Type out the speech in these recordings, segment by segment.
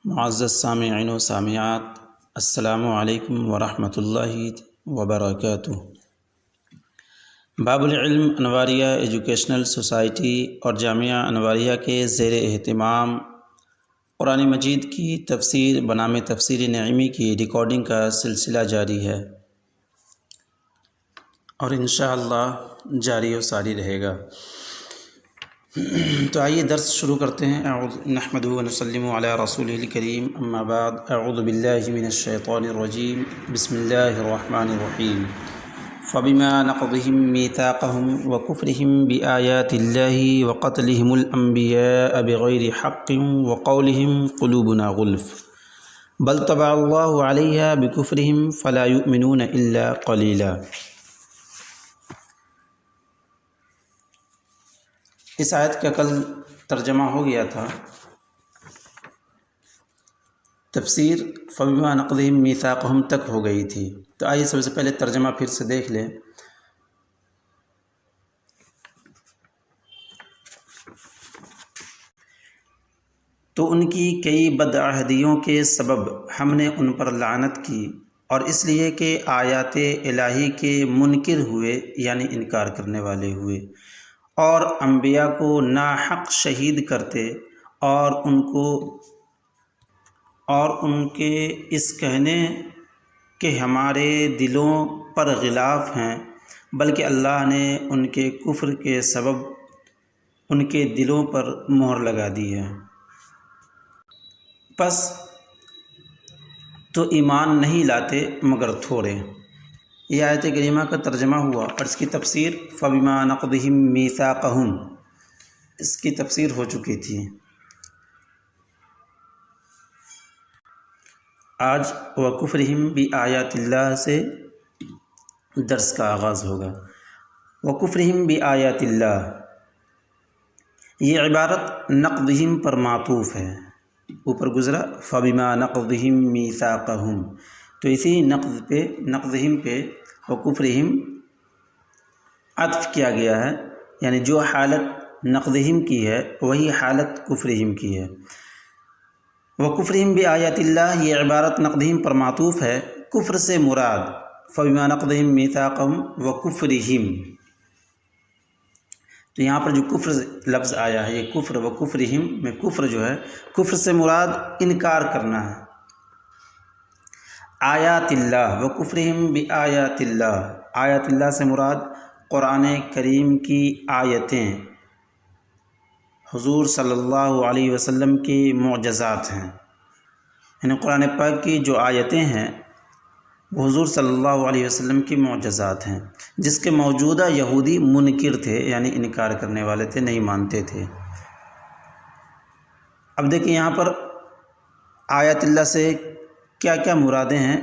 معزز سامعین و سامعات، السلام علیکم ورحمۃ اللہ وبرکاتہ۔ باب العلم انواریہ ایجوکیشنل سوسائٹی اور جامعہ انواریہ کے زیر اہتمام قرآن مجید کی تفسیر بنام تفسیر نعیمی کی ریکارڈنگ کا سلسلہ جاری ہے اور انشاءاللہ جاری و ساری رہے گا۔ تو آئیے درس شروع کرتے ہیں۔ نحمدہ و نسلم علی رسولہ الکریم، اما بعد، اعوذ باللہ من الشیطان الرجیم، بسم اللہ الرحمن الرحیم۔ فبما نقضهم ميثاقهم وكفرهم بآيات الله وقتلهم الأنبياء بغير حق وقولهم قلوبنا غلف بل طبع الله عليها بكفرهم فلا يؤمنون إلا قليلا۔ اس آیت کا کل ترجمہ ہو گیا تھا۔ تفسیر فبما نقضهم میثاقهم تک ہو گئی تھی، تو آئیے سب سے پہلے ترجمہ پھر سے دیکھ لیں۔ تو ان کی کئی بدعہدیوں کے سبب ہم نے ان پر لعنت کی، اور اس لیے کہ آیات الہی کے منکر ہوئے، یعنی انکار کرنے والے ہوئے، اور انبیاء کو ناحق شہید کرتے، اور ان کے اس کہنے کہ ہمارے دلوں پر غلاف ہیں، بلکہ اللہ نے ان کے کفر کے سبب ان کے دلوں پر مہر لگا دی ہے، پس تو ایمان نہیں لاتے مگر تھوڑے۔ یہ آیت کریمہ کا ترجمہ ہوا، اور اس کی تفسیر فبما نقضهم میثاقهم، اس کی تفسیر ہو چکی تھی۔ آج وکفرہم بآیات اللہ سے درس کا آغاز ہوگا۔ وکفرہم بآیات اللہ، یہ عبارت نقضہم پر معطوف ہے، اوپر گزرا فبما نقضہم میثاقہم، تو اسی نقضہم پہ وکفرہم عطف کیا گیا ہے، یعنی جو حالت نقضہم کی ہے وہی حالت کفرہم کی ہے۔ وکفرہم بآیات اللہ، یہ عبارت نقضہم پر معطوف ہے، کفر سے مراد فبما نقضہم میثاقہم وکفرہم، تو یہاں پر جو کفر لفظ آیا ہے، یہ کفر وکفرہم میں کفر جو ہے، کفر سے مراد انکار کرنا ہے۔ آیات اللہ وکفرہم بآیات اللہ، آیات اللہ سے مراد قرآن کریم کی آیتیں، حضور صلی اللہ علیہ وسلم کی معجزات ہیں، یعنی قرآن پاک کی جو آیتیں ہیں وہ حضور صلی اللہ علیہ وسلم کی معجزات ہیں، جس کے موجودہ یہودی منکر تھے، یعنی انکار کرنے والے تھے، نہیں مانتے تھے۔ اب دیکھیں یہاں پر آیات اللہ سے کیا کیا مرادیں ہیں،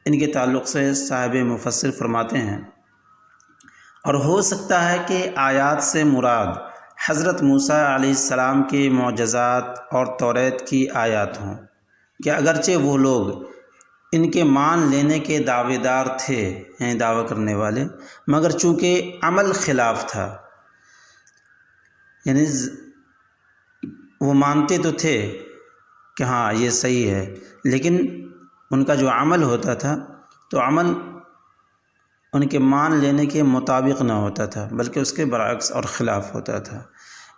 ان کے تعلق سے صاحب مفسر فرماتے ہیں، اور ہو سکتا ہے کہ آیات سے مراد حضرت موسیٰ علیہ السلام کے معجزات اور توریت کی آیات ہوں، کہ اگرچہ وہ لوگ ان کے مان لینے کے دعوے دار تھے، یعنی دعویٰ کرنے والے، مگر چونکہ عمل خلاف تھا، یعنی وہ مانتے تو تھے کہ ہاں یہ صحیح ہے، لیکن ان کا جو عمل ہوتا تھا تو عمل ان کے مان لینے کے مطابق نہ ہوتا تھا، بلکہ اس کے برعکس اور خلاف ہوتا تھا،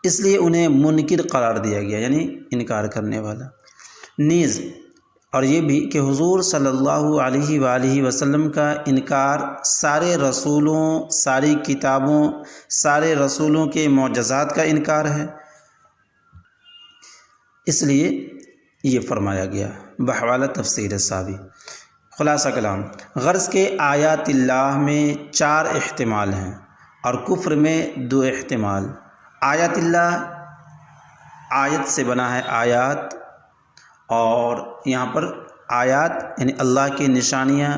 اس لیے انہیں منکر قرار دیا گیا، یعنی انکار کرنے والا۔ نیز اور یہ بھی کہ حضور صلی اللہ علیہ وآلہ وسلم کا انکار سارے رسولوں، ساری کتابوں، سارے رسولوں کے معجزات کا انکار ہے، اس لیے یہ فرمایا گیا بحوالہ تفسیر سابی۔ خلاصہ کلام، غرض کے آیات اللہ میں 4 احتمال ہیں اور کفر میں 2 احتمال۔ آیات اللہ، آیت سے بنا ہے آیات، اور یہاں پر آیات یعنی اللہ کی نشانیاں،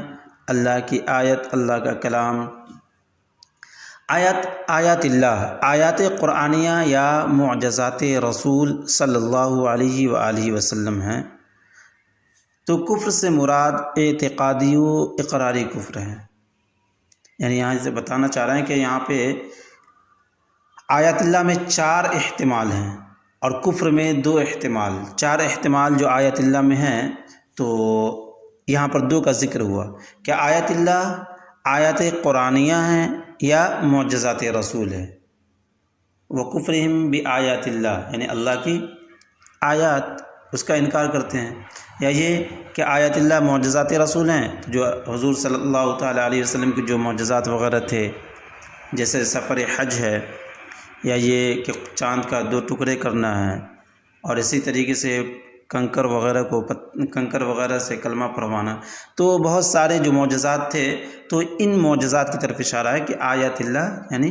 اللہ کی آیت، اللہ کا کلام۔ آیات اللہ، آیات قرآنیہ یا معجزات رسول صلی اللہ علیہ وآلہ وسلم ہیں، تو کفر سے مراد اعتقادی و اقراری کفر ہے، یعنی یہاں سے بتانا چاہ رہے ہیں کہ یہاں پہ آیات اللہ میں 4 احتمال ہیں، اور کفر میں 2 احتمال، 4 احتمال جو آیت اللہ میں ہیں، تو یہاں پر 2 کا ذکر ہوا کہ آیت اللہ آیات قرآنیہ ہیں یا معجزات رسول ہے۔ وَكُفْرِهِمْ بِآیاتِ اللہ، یعنی اللہ کی آیات، اس کا انکار کرتے ہیں، یا یہ کہ آیت اللہ معجزات رسول ہیں، جو حضور صلی اللہ تعالیٰ علیہ وسلم کے جو معجزات وغیرہ تھے، جیسے سفر حج ہے، یا یہ کہ چاند کا 2 ٹکڑے کرنا ہے، اور اسی طریقے سے کنکر وغیرہ سے کلمہ پڑھوانا، تو بہت سارے جو معجزات تھے، تو ان معجزات کی طرف اشارہ ہے کہ آیت اللہ یعنی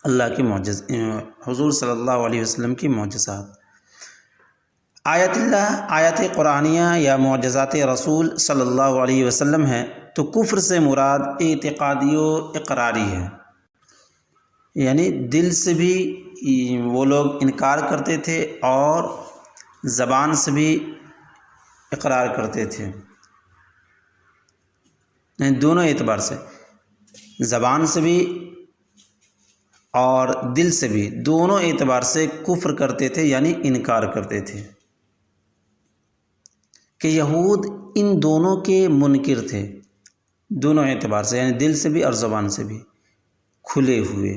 اللہ کی حضور صلی اللہ علیہ وسلم کی معجزات۔ آیت اللہ آیات قرآنیہ یا معجزات رسول صلی اللہ علیہ وسلم ہے، تو کفر سے مراد اعتقادی و اقراری ہے، یعنی دل سے بھی وہ لوگ انکار کرتے تھے اور زبان سے بھی اقرار کرتے تھے، یعنی دونوں اعتبار سے، زبان سے بھی اور دل سے بھی، دونوں اعتبار سے کفر کرتے تھے، یعنی انکار کرتے تھے، کہ یہود ان دونوں کے منکر تھے، دونوں اعتبار سے، یعنی دل سے بھی اور زبان سے بھی کھلے ہوئے۔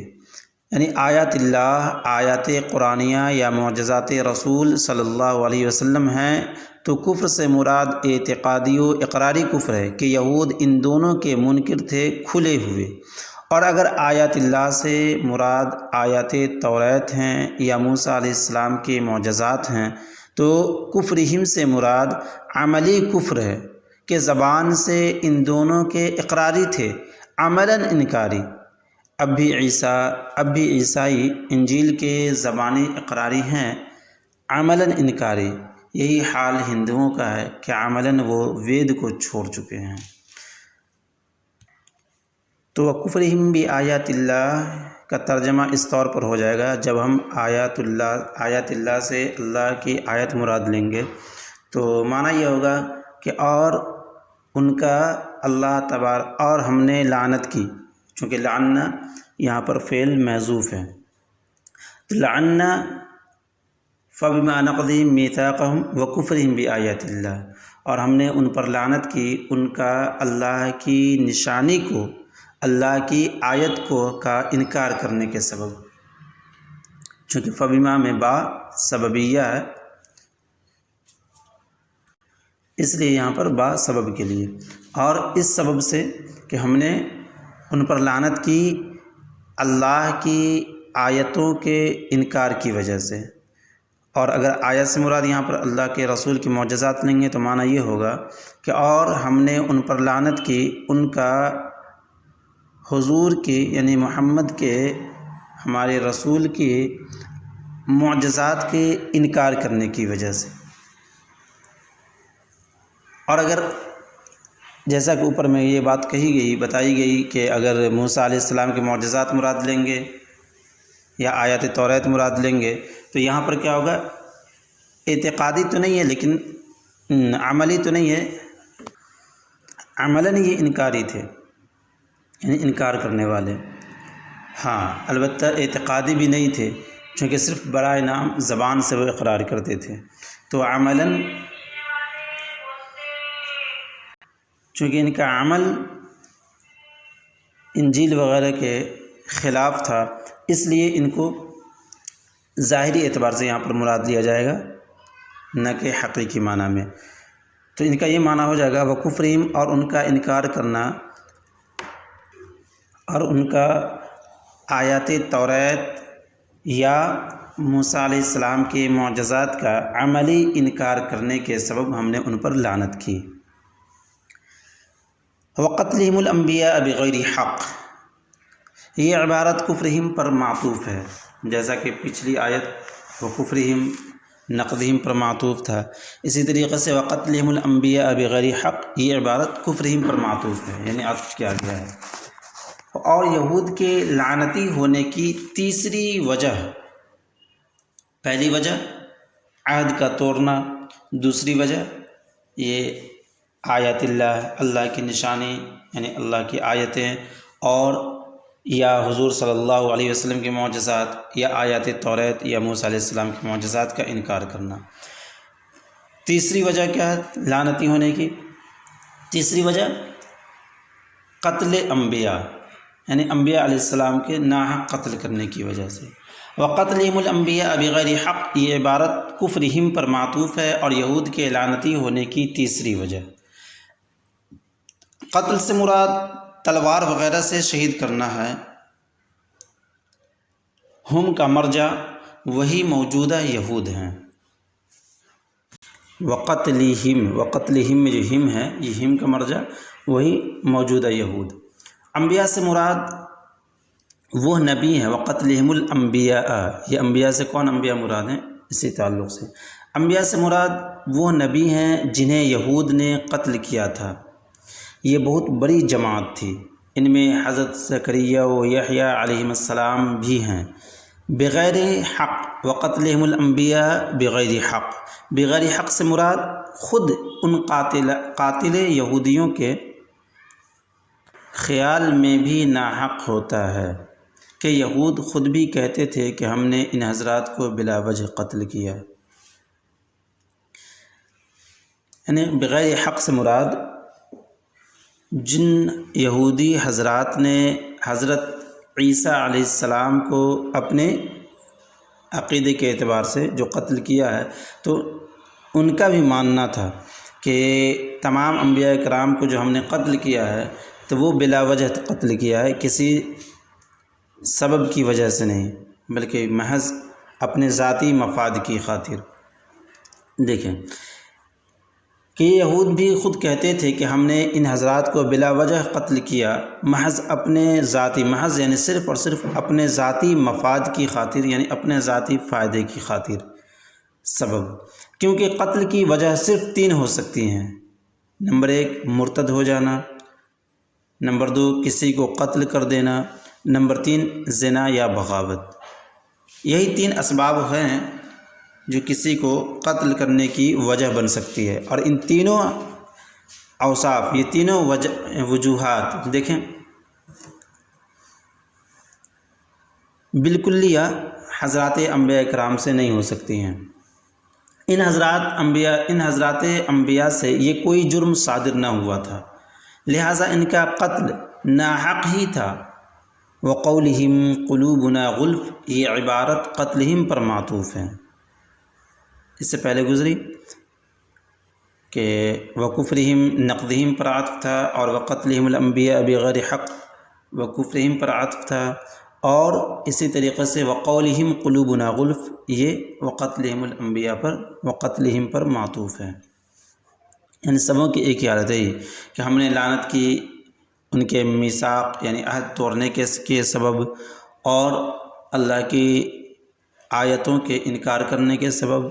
یعنی آیات اللہ آیات قرآنیہ یا معجزات رسول صلی اللہ علیہ وسلم ہیں، تو کفر سے مراد اعتقادی و اقراری کفر ہے کہ یہود ان دونوں کے منکر تھے، کھلے ہوئے۔ اور اگر آیات اللہ سے مراد آیات توریت ہیں یا موسیٰ علیہ السلام کے معجزات ہیں، تو کفرہم سے مراد عملی کفر ہے کہ زبان سے ان دونوں کے اقراری تھے، عملاً انکاری۔ اب بھی عیسائی انجیل کے زبانی اقراری ہیں، عملاً انکاری۔ یہی حال ہندوؤں کا ہے کہ عملاً وہ وید کو چھوڑ چکے ہیں۔ تو وَكُفْرِهِمْ بِآیاتِ اللہ کا ترجمہ اس طور پر ہو جائے گا، جب ہم آیات اللہ سے اللہ کی آیت مراد لیں گے، تو معنی یہ ہوگا کہ اور ان کا اللہ اور ہم نے لعنت کی، چونکہ لعنا یہاں پر فعل محذوف ہے، تو لعنا فبما نقضهم میثاقهم وکفرهم بآیات اللہ، اور ہم نے ان پر لعنت کی ان کا اللہ کی نشانی کو، اللہ کی آیت کا انکار کرنے کے سبب، چونکہ فبما میں با سببیہ ہے، اس لیے یہاں پر با سبب کے لیے، اور اس سبب سے کہ ہم نے ان پر لعنت کی اللہ کی آیتوں کے انکار کی وجہ سے۔ اور اگر آیت سے مراد یہاں پر اللہ کے رسول کی معجزات لیں گے، تو معنی یہ ہوگا کہ اور ہم نے ان پر لعنت کی ان کا حضور کی، یعنی محمد کے، ہمارے رسول کی معجزات کے انکار کرنے کی وجہ سے۔ اور اگر جیسا کہ اوپر میں یہ بات بتائی گئی کہ اگر موسیٰ علیہ السلام کے معجزات مراد لیں گے یا آیات توریت مراد لیں گے، تو یہاں پر کیا ہوگا؟ اعتقادی تو نہیں ہے لیکن عملی تو نہیں ہے، عملاً یہ انکاری تھے، یعنی انکار کرنے والے۔ ہاں البتہ اعتقادی بھی نہیں تھے، چونکہ صرف برائے نام زبان سے وہ اقرار کرتے تھے، تو عملاً چونکہ ان کا عمل انجیل وغیرہ کے خلاف تھا، اس لیے ان کو ظاہری اعتبار سے یہاں پر مراد لیا جائے گا، نہ کہ حقیقی معنی میں۔ تو ان کا یہ معنی ہو جائے گا وکفرہم، اور ان کا انکار کرنا اور ان کا آیات توریت یا موسیٰ علیہ السلام کے معجزات کا عملی انکار کرنے کے سبب ہم نے ان پر لعنت کی۔ وقتلہم الانبیاء بغیر حق، یہ عبارت کفرہم پر معطوف ہے، جیسا کہ پچھلی آیت وکفرہم نقضہم پر معطوف تھا، اسی طریقے سے وقتلہم الانبیاء بغیر حق یہ عبارت کفرہم پر معطوف ہے، یعنی عطف کیا گیا ہے۔ اور یہود کے لعنتی ہونے کی تیسری وجہ، پہلی وجہ عہد کا توڑنا، دوسری وجہ یہ آیات اللہ، اللہ کی نشانی یعنی اللہ کی آیتیں، اور یا حضور صلی اللہ علیہ وسلم کے معجزات یا آیات توریت یا موسیٰ علیہ السلام کے معجزات کا انکار کرنا۔ تیسری وجہ کیا ہے لعنتی ہونے کی؟ تیسری وجہ قتل انبیاء، یعنی انبیاء علیہ السلام کے ناحق قتل کرنے کی وجہ سے۔ وقتلہم الانبیاء بغیر حق، یہ عبارت کفرہم پر معطوف ہے اور یہود کے لعنتی ہونے کی تیسری وجہ۔ قتل سے مراد تلوار وغیرہ سے شہید کرنا ہے۔ ہم کا مرجع وہی موجودہ یہود ہیں۔ وقتلہم میں جو ہم ہے، یہ ہم کا مرجع وہی موجودہ یہود۔ انبیاء سے مراد وہ نبی ہیں۔ وقتلہم الانبیاء، یہ انبیاء سے کون انبیاء مراد ہیں؟ اسی تعلق سے انبیاء سے مراد وہ نبی ہیں جنہیں یہود نے قتل کیا تھا۔ یہ بہت بڑی جماعت تھی، ان میں حضرت زکریا و یحییٰ علیہم السلام بھی ہیں۔ بغیر حق، وقتلہم الانبیاء بغیر حق، بغیر حق سے مراد خود ان قاتل یہودیوں کے خیال میں بھی ناحق ہوتا ہے کہ یہود خود بھی کہتے تھے کہ ہم نے ان حضرات کو بلا وجہ قتل کیا۔ یعنی بغیر حق سے مراد جن یہودی حضرات نے حضرت عیسیٰ علیہ السلام کو اپنے عقیدے کے اعتبار سے جو قتل کیا ہے، تو ان کا بھی ماننا تھا کہ تمام انبیاء کرام کو جو ہم نے قتل کیا ہے تو وہ بلا وجہ قتل کیا ہے، کسی سبب کی وجہ سے نہیں، بلکہ محض اپنے ذاتی مفاد کی خاطر۔ دیکھیں کہ یہود بھی خود کہتے تھے کہ ہم نے ان حضرات کو بلا وجہ قتل کیا، محض اپنے ذاتی، محض یعنی صرف اور صرف اپنے ذاتی مفاد کی خاطر، یعنی اپنے ذاتی فائدے کی خاطر سبب۔ کیونکہ قتل کی وجہ صرف تین ہو سکتی ہیں۔ نمبر 1 مرتد ہو جانا، نمبر 2 کسی کو قتل کر دینا، نمبر 3 زنا یا بغاوت۔ یہی 3 اسباب ہیں جو کسی کو قتل کرنے کی وجہ بن سکتی ہے۔ اور ان تینوں اوصاف، یہ تینوں وجوہات دیکھیں بالکلیہ حضرات انبیاء کرام سے نہیں ہو سکتی ہیں۔ ان حضرات انبیاء سے یہ کوئی جرم صادر نہ ہوا تھا، لہٰذا ان کا قتل ناحق ہی تھا۔ وقولہم قلوبنا غلف، یہ عبارت قتلہم پر معطوف ہے۔ اس سے پہلے گزری کہ وکفرہم نقدہم پر عطف تھا، اور وقتلہم الانبیاء بغیر حق وکفرہم پر عطف تھا، اور اسی طریقے سے وقولہم قلوبنا غلف یہ وقتلہم الانبیاء پر وقتلہم پر معطوف ہے۔ ان سبوں کی ایک ہی حالت ہے کہ ہم نے لعنت کی ان کے میثاق یعنی عہد توڑنے کے سبب، اور اللہ کی آیتوں کے انکار کرنے کے سبب،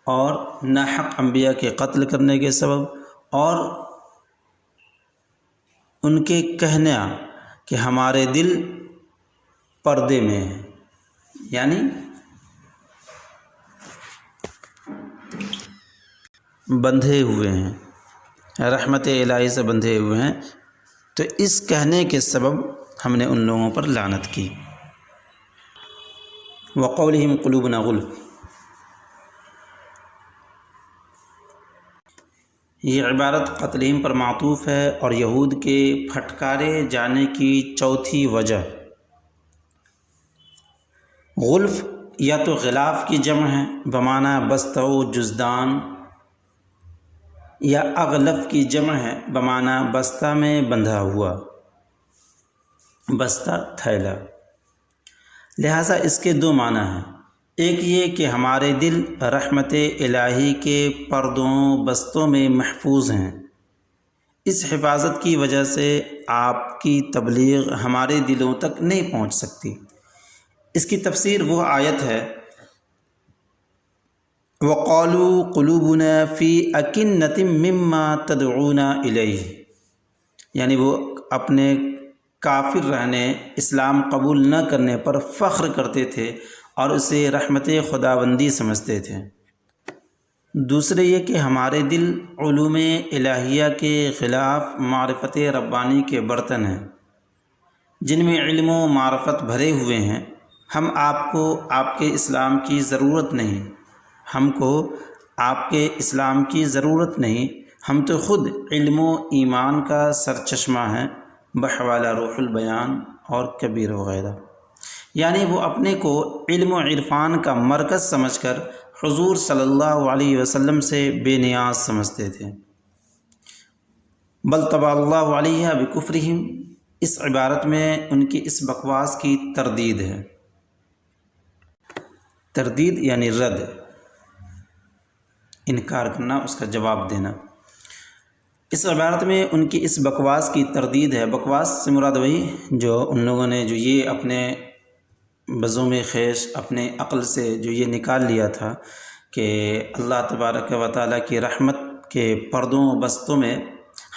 اور ناحق انبیاء کے قتل کرنے کے سبب، اور ان کے کہنا کہ ہمارے دل پردے میں ہیں، یعنی بندھے ہوئے ہیں، رحمت الہی سے بندھے ہوئے ہیں، تو اس کہنے کے سبب ہم نے ان لوگوں پر لعنت کی۔ وقولہم قلوبنا غلف، یہ عبارت قتلہم پر معطوف ہے، اور یہود کے پھٹکارے جانے کی چوتھی وجہ غلف یا تو غلاف کی جمع ہے بمعنی بستہ و جزدان، یا اغلف کی جمع ہے بمعنی بستہ میں بندھا ہوا، بستہ تھیلا۔ لہٰذا اس کے 2 معنی ہیں۔ ایک یہ کہ ہمارے دل رحمت الہی کے پردوں بستوں میں محفوظ ہیں، اس حفاظت کی وجہ سے آپ کی تبلیغ ہمارے دلوں تک نہیں پہنچ سکتی۔ اس کی تفسیر وہ آیت ہے وَقَالُوا قُلُوبُنَا فِي أَكِنَّةٍ مِّمَّا تَدْعُونَا إِلَيْهِ، یعنی وہ اپنے کافر رہنے، اسلام قبول نہ کرنے پر فخر کرتے تھے اور اسے رحمت خداوندی سمجھتے تھے۔ دوسرے یہ کہ ہمارے دل علوم الہیہ کے خلاف معرفت ربانی کے برتن ہیں، جن میں علم و معرفت بھرے ہوئے ہیں، ہم آپ کو آپ کے اسلام کی ضرورت نہیں، ہم کو آپ کے اسلام کی ضرورت نہیں، ہم تو خود علم و ایمان کا سرچشمہ ہیں، بحوالہ روح البیان اور کبیر وغیرہ۔ یعنی وہ اپنے کو علم و عرفان کا مرکز سمجھ کر حضور صلی اللہ علیہ وسلم سے بے نیاز سمجھتے تھے۔ بل طبع اللہ علیہ بکفرہم، اس عبارت میں ان کی اس بکواس کی تردید ہے۔ تردید یعنی رد، انکار کرنا، اس کا جواب دینا۔ اس عبارت میں ان کی اس بکواس کی تردید ہے۔ بکواس سے مراد وہی جو ان لوگوں نے جو یہ اپنے بزم خیش، اپنے عقل سے جو یہ نکال لیا تھا کہ اللہ تبارک و تعالیٰ کی رحمت کے پردوں و بستوں میں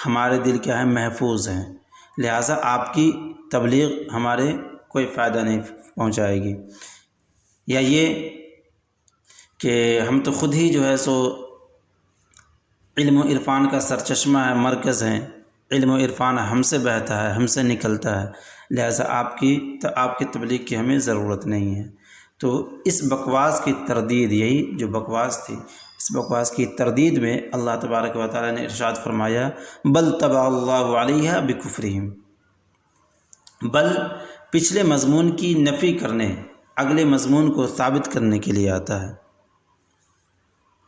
ہمارے دل کیا ہے، محفوظ ہیں، لہٰذا آپ کی تبلیغ ہمارے کوئی فائدہ نہیں پہنچائے گی، یا یہ کہ ہم تو خود ہی جو ہے سو علم و عرفان کا سرچشمہ ہے، مرکز ہیں، علم و عرفان ہم سے بہتا ہے، ہم سے نکلتا ہے، لہٰذا آپ کی تبلیغ کی ہمیں ضرورت نہیں ہے۔ تو اس بکواس کی تردید، یہی جو بکواس تھی، اس بکواس کی تردید میں اللہ تبارک و تعالیٰ نے ارشاد فرمایا بل طبع اللہ علیہ بکفرہم۔ بل پچھلے مضمون کی نفی کرنے، اگلے مضمون کو ثابت کرنے کے لیے آتا ہے۔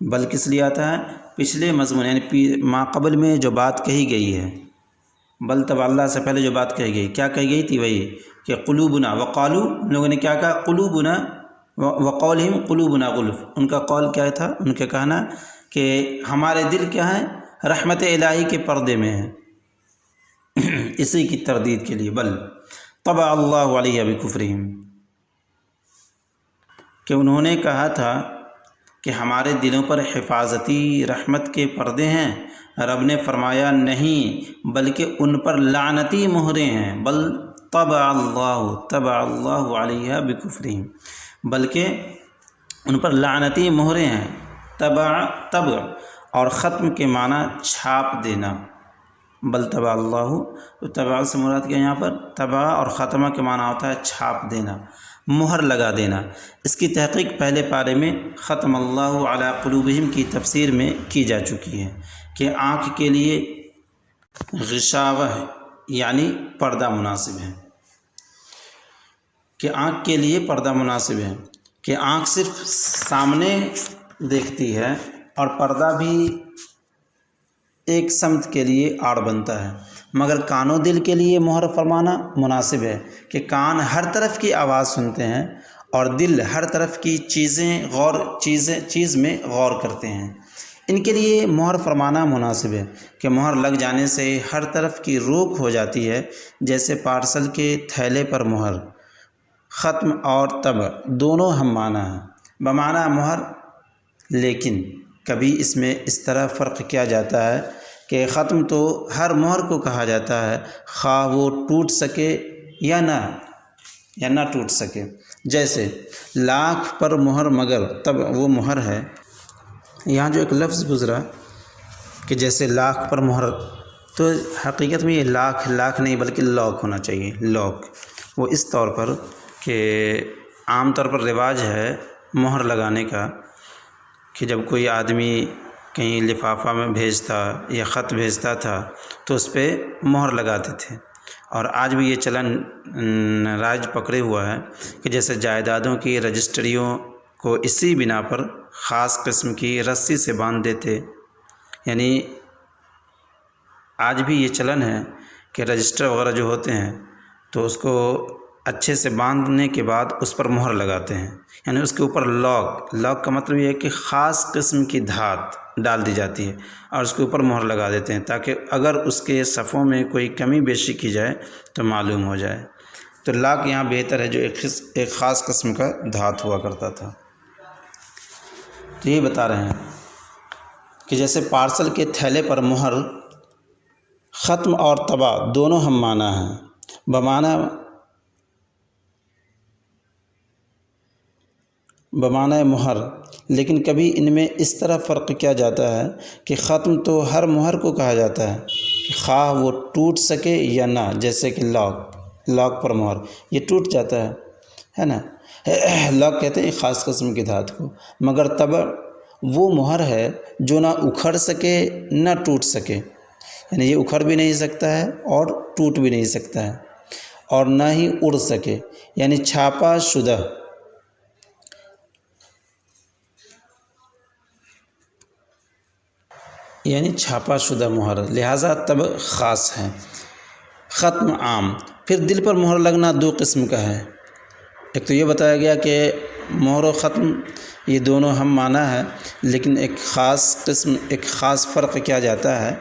بل کس لیے آتا ہے؟ پچھلے مضمون یعنی ما قبل میں جو بات کہی گئی ہے، بل طبع اللہ سے پہلے جو بات کہی گئی، کیا کہی گئی تھی؟ وہی کہ قلوبنا وقالو، ان لوگوں نے کیا کہا؟ قلوبنا وقولہم قلوبنا غلف، ان کا قول کیا تھا؟ ان کا کہنا کہ ہمارے دل کیا ہیں؟ رحمت الہی کے پردے میں ہیں۔ اسی کی تردید کے لیے بل طبع اللہ علیہ بکفرہم، کہ انہوں نے کہا تھا کہ ہمارے دلوں پر حفاظتی رحمت کے پردے ہیں، رب نے فرمایا نہیں، بلکہ ان پر لعنتی مہریں ہیں۔ بل طبع اللہ علیہ بکفرہم، بلکہ ان پر لعنتی مہریں ہیں۔ طبع اور ختم کے معنی چھاپ دینا، بل طبع اللہ، طبع سے مراد کیا یہاں پر؟ طبع اور ختمہ کے معنی ہوتا ہے چھاپ دینا، مہر لگا دینا۔ اس کی تحقیق پہلے پارے میں ختم اللہ علی قلوبہم کی تفسیر میں کی جا چکی ہے کہ آنکھ کے لیے غشاوہ یعنی پردہ مناسب ہے، کہ آنکھ کے لیے پردہ مناسب ہے، کہ آنکھ صرف سامنے دیکھتی ہے اور پردہ بھی ایک سمت کے لیے آڑ بنتا ہے، مگر کان و دل کے لیے مہر فرمانا مناسب ہے کہ کان ہر طرف کی آواز سنتے ہیں اور دل ہر طرف کی چیز میں غور کرتے ہیں۔ ان کے لیے مہر فرمانا مناسب ہے کہ مہر لگ جانے سے ہر طرف کی روک ہو جاتی ہے، جیسے پارسل کے تھیلے پر مہر۔ ختم اور طبع دونوں ہم معنی ہیں بمعنی مہر، لیکن کبھی اس میں اس طرح فرق کیا جاتا ہے کہ ختم تو ہر مہر کو کہا جاتا ہے، خواہ وہ ٹوٹ سکے یا نہ ٹوٹ سکے، جیسے لاکھ پر مہر مگر تب وہ مہر ہے۔ یہاں جو ایک لفظ گزرا کہ جیسے لاکھ پر مہر، تو حقیقت میں یہ لاکھ نہیں بلکہ لاک ہونا چاہیے، لاک۔ وہ اس طور پر کہ عام طور پر رواج ہے مہر لگانے کا کہ جب کوئی آدمی کہیں لفافہ میں بھیجتا یا خط بھیجتا تھا تو اس پہ مہر لگاتے تھے، اور آج بھی یہ چلن راج پکڑے ہوا ہے کہ جیسے جائیدادوں کی رجسٹریوں کو اسی بنا پر خاص قسم کی رسی سے باندھ دیتے، یعنی آج بھی یہ چلن ہے کہ رجسٹر وغیرہ جو ہوتے ہیں تو اس کو اچھے سے باندھنے کے بعد اس پر مہر لگاتے ہیں، یعنی اس کے اوپر لاک کا مطلب یہ ہے کہ خاص قسم کی دھات ڈال دی جاتی ہے اور اس کے اوپر مہر لگا دیتے ہیں تاکہ اگر اس کے صفوں میں کوئی کمی بیشی کی جائے تو معلوم ہو جائے۔ تو لاک یہاں بہتر ہے، جو ایک خاص قسم کا دھات ہوا کرتا تھا۔ تو یہ بتا رہے ہیں کہ جیسے پارسل کے تھیلے پر مہر، ختم اور طبع دونوں ہم معنی ہیں بمعنی مہر، لیکن کبھی ان میں اس طرح فرق کیا جاتا ہے کہ ختم تو ہر مہر کو کہا جاتا ہے، خواہ وہ ٹوٹ سکے یا نہ، جیسے کہ لاک، لاک پر مہر، یہ ٹوٹ جاتا ہے نا، لاک کہتے ہیں ایک خاص قسم کی دھات کو، مگر طبع وہ مہر ہے جو نہ اکھڑ سکے نہ ٹوٹ سکے، یعنی یہ اکھڑ بھی نہیں سکتا ہے اور ٹوٹ بھی نہیں سکتا ہے، اور نہ ہی اڑ سکے، یعنی چھاپا شدہ، یعنی چھاپا شدہ مہر، لہٰذا طبع خاص ہے۔ ختم عام۔ پھر دل پر مہر لگنا دو قسم کا ہے، ایک تو یہ بتایا گیا کہ مہر و ختم یہ دونوں ہم معنی ہے، لیکن ایک خاص قسم، ایک خاص فرق کیا جاتا ہے۔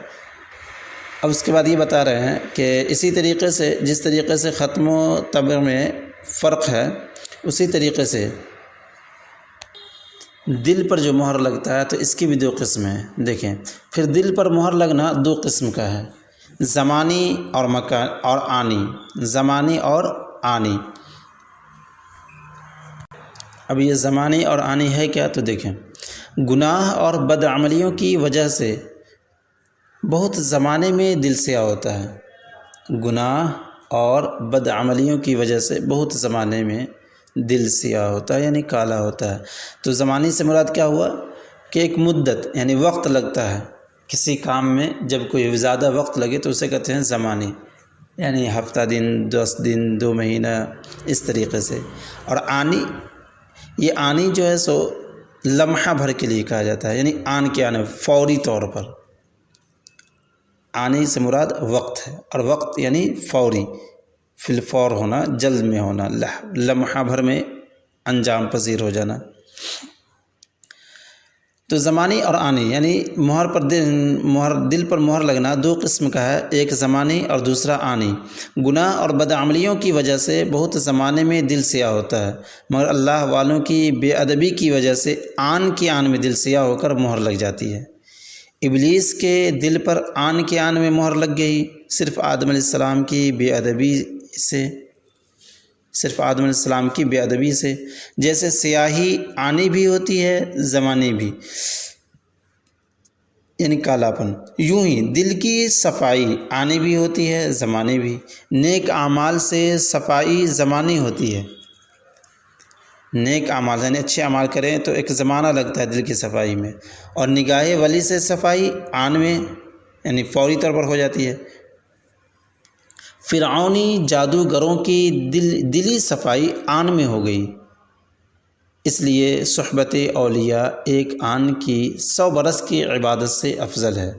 اب اس کے بعد یہ بتا رہے ہیں کہ اسی طریقے سے، جس طریقے سے ختم و طبع میں فرق ہے، اسی طریقے سے دل پر جو مہر لگتا ہے تو اس کی بھی دو قسم ہیں۔ دیکھیں، پھر دل پر مہر لگنا دو قسم کا ہے، زمانی اور مکان اور آنی، زمانی اور آنی۔ اب یہ زمانی اور آنی ہے کیا؟ تو دیکھیں، گناہ اور بدعملیوں کی وجہ سے بہت زمانے میں دل سیاہ ہوتا ہے، گناہ اور بدعملیوں کی وجہ سے بہت زمانے میں دل سیاہ ہوتا ہے، یعنی کالا ہوتا ہے۔ تو زمانی سے مراد کیا ہوا کہ ایک مدت، یعنی وقت لگتا ہے کسی کام میں، جب کوئی زیادہ وقت لگے تو اسے کہتے ہیں زمانی، یعنی ہفتہ دن، 10 دن، 2 مہینہ، اس طریقے سے۔ اور آنی، یہ آنی جو ہے سو لمحہ بھر کے لیے کہا جاتا ہے، یعنی آن کے آنے، فوری طور پر۔ آنی سے مراد وقت ہے، اور وقت یعنی فوری، فی الفور ہونا، جلد میں ہونا، لمحہ بھر میں انجام پذیر ہو جانا۔ تو زمانی اور آنی یعنی دل پر مہر لگنا دو قسم کا ہے، ایک زمانی اور دوسرا آنی۔ گناہ اور بدعملیوں کی وجہ سے بہت زمانے میں دل سیاہ ہوتا ہے، مگر اللہ والوں کی بے ادبی کی وجہ سے آن کی آن میں دل سیاہ ہو کر مہر لگ جاتی ہے۔ ابلیس کے دل پر آن کے آن میں مہر لگ گئی، صرف آدم علیہ السلام کی بے ادبی سے، صرف آدم علیہ السلام کی بے ادبی سے۔ جیسے سیاہی آنی بھی ہوتی ہے، زمانی بھی، یعنی کالاپن، یوں ہی دل کی صفائی آنی بھی ہوتی ہے، زمانی بھی۔ نیک اعمال سے صفائی زمانی ہوتی ہے، نیک اعمال یعنی اچھے اعمال کریں تو ایک زمانہ لگتا ہے دل کی صفائی میں، اور نگاہ ولی سے صفائی آن میں، یعنی فوری طور پر ہو جاتی ہے۔ فرعونی جادوگروں کی دلی صفائی آن میں ہو گئی، اس لیے صحبت اولیاء ایک آن کی 100 برس کی عبادت سے افضل ہے،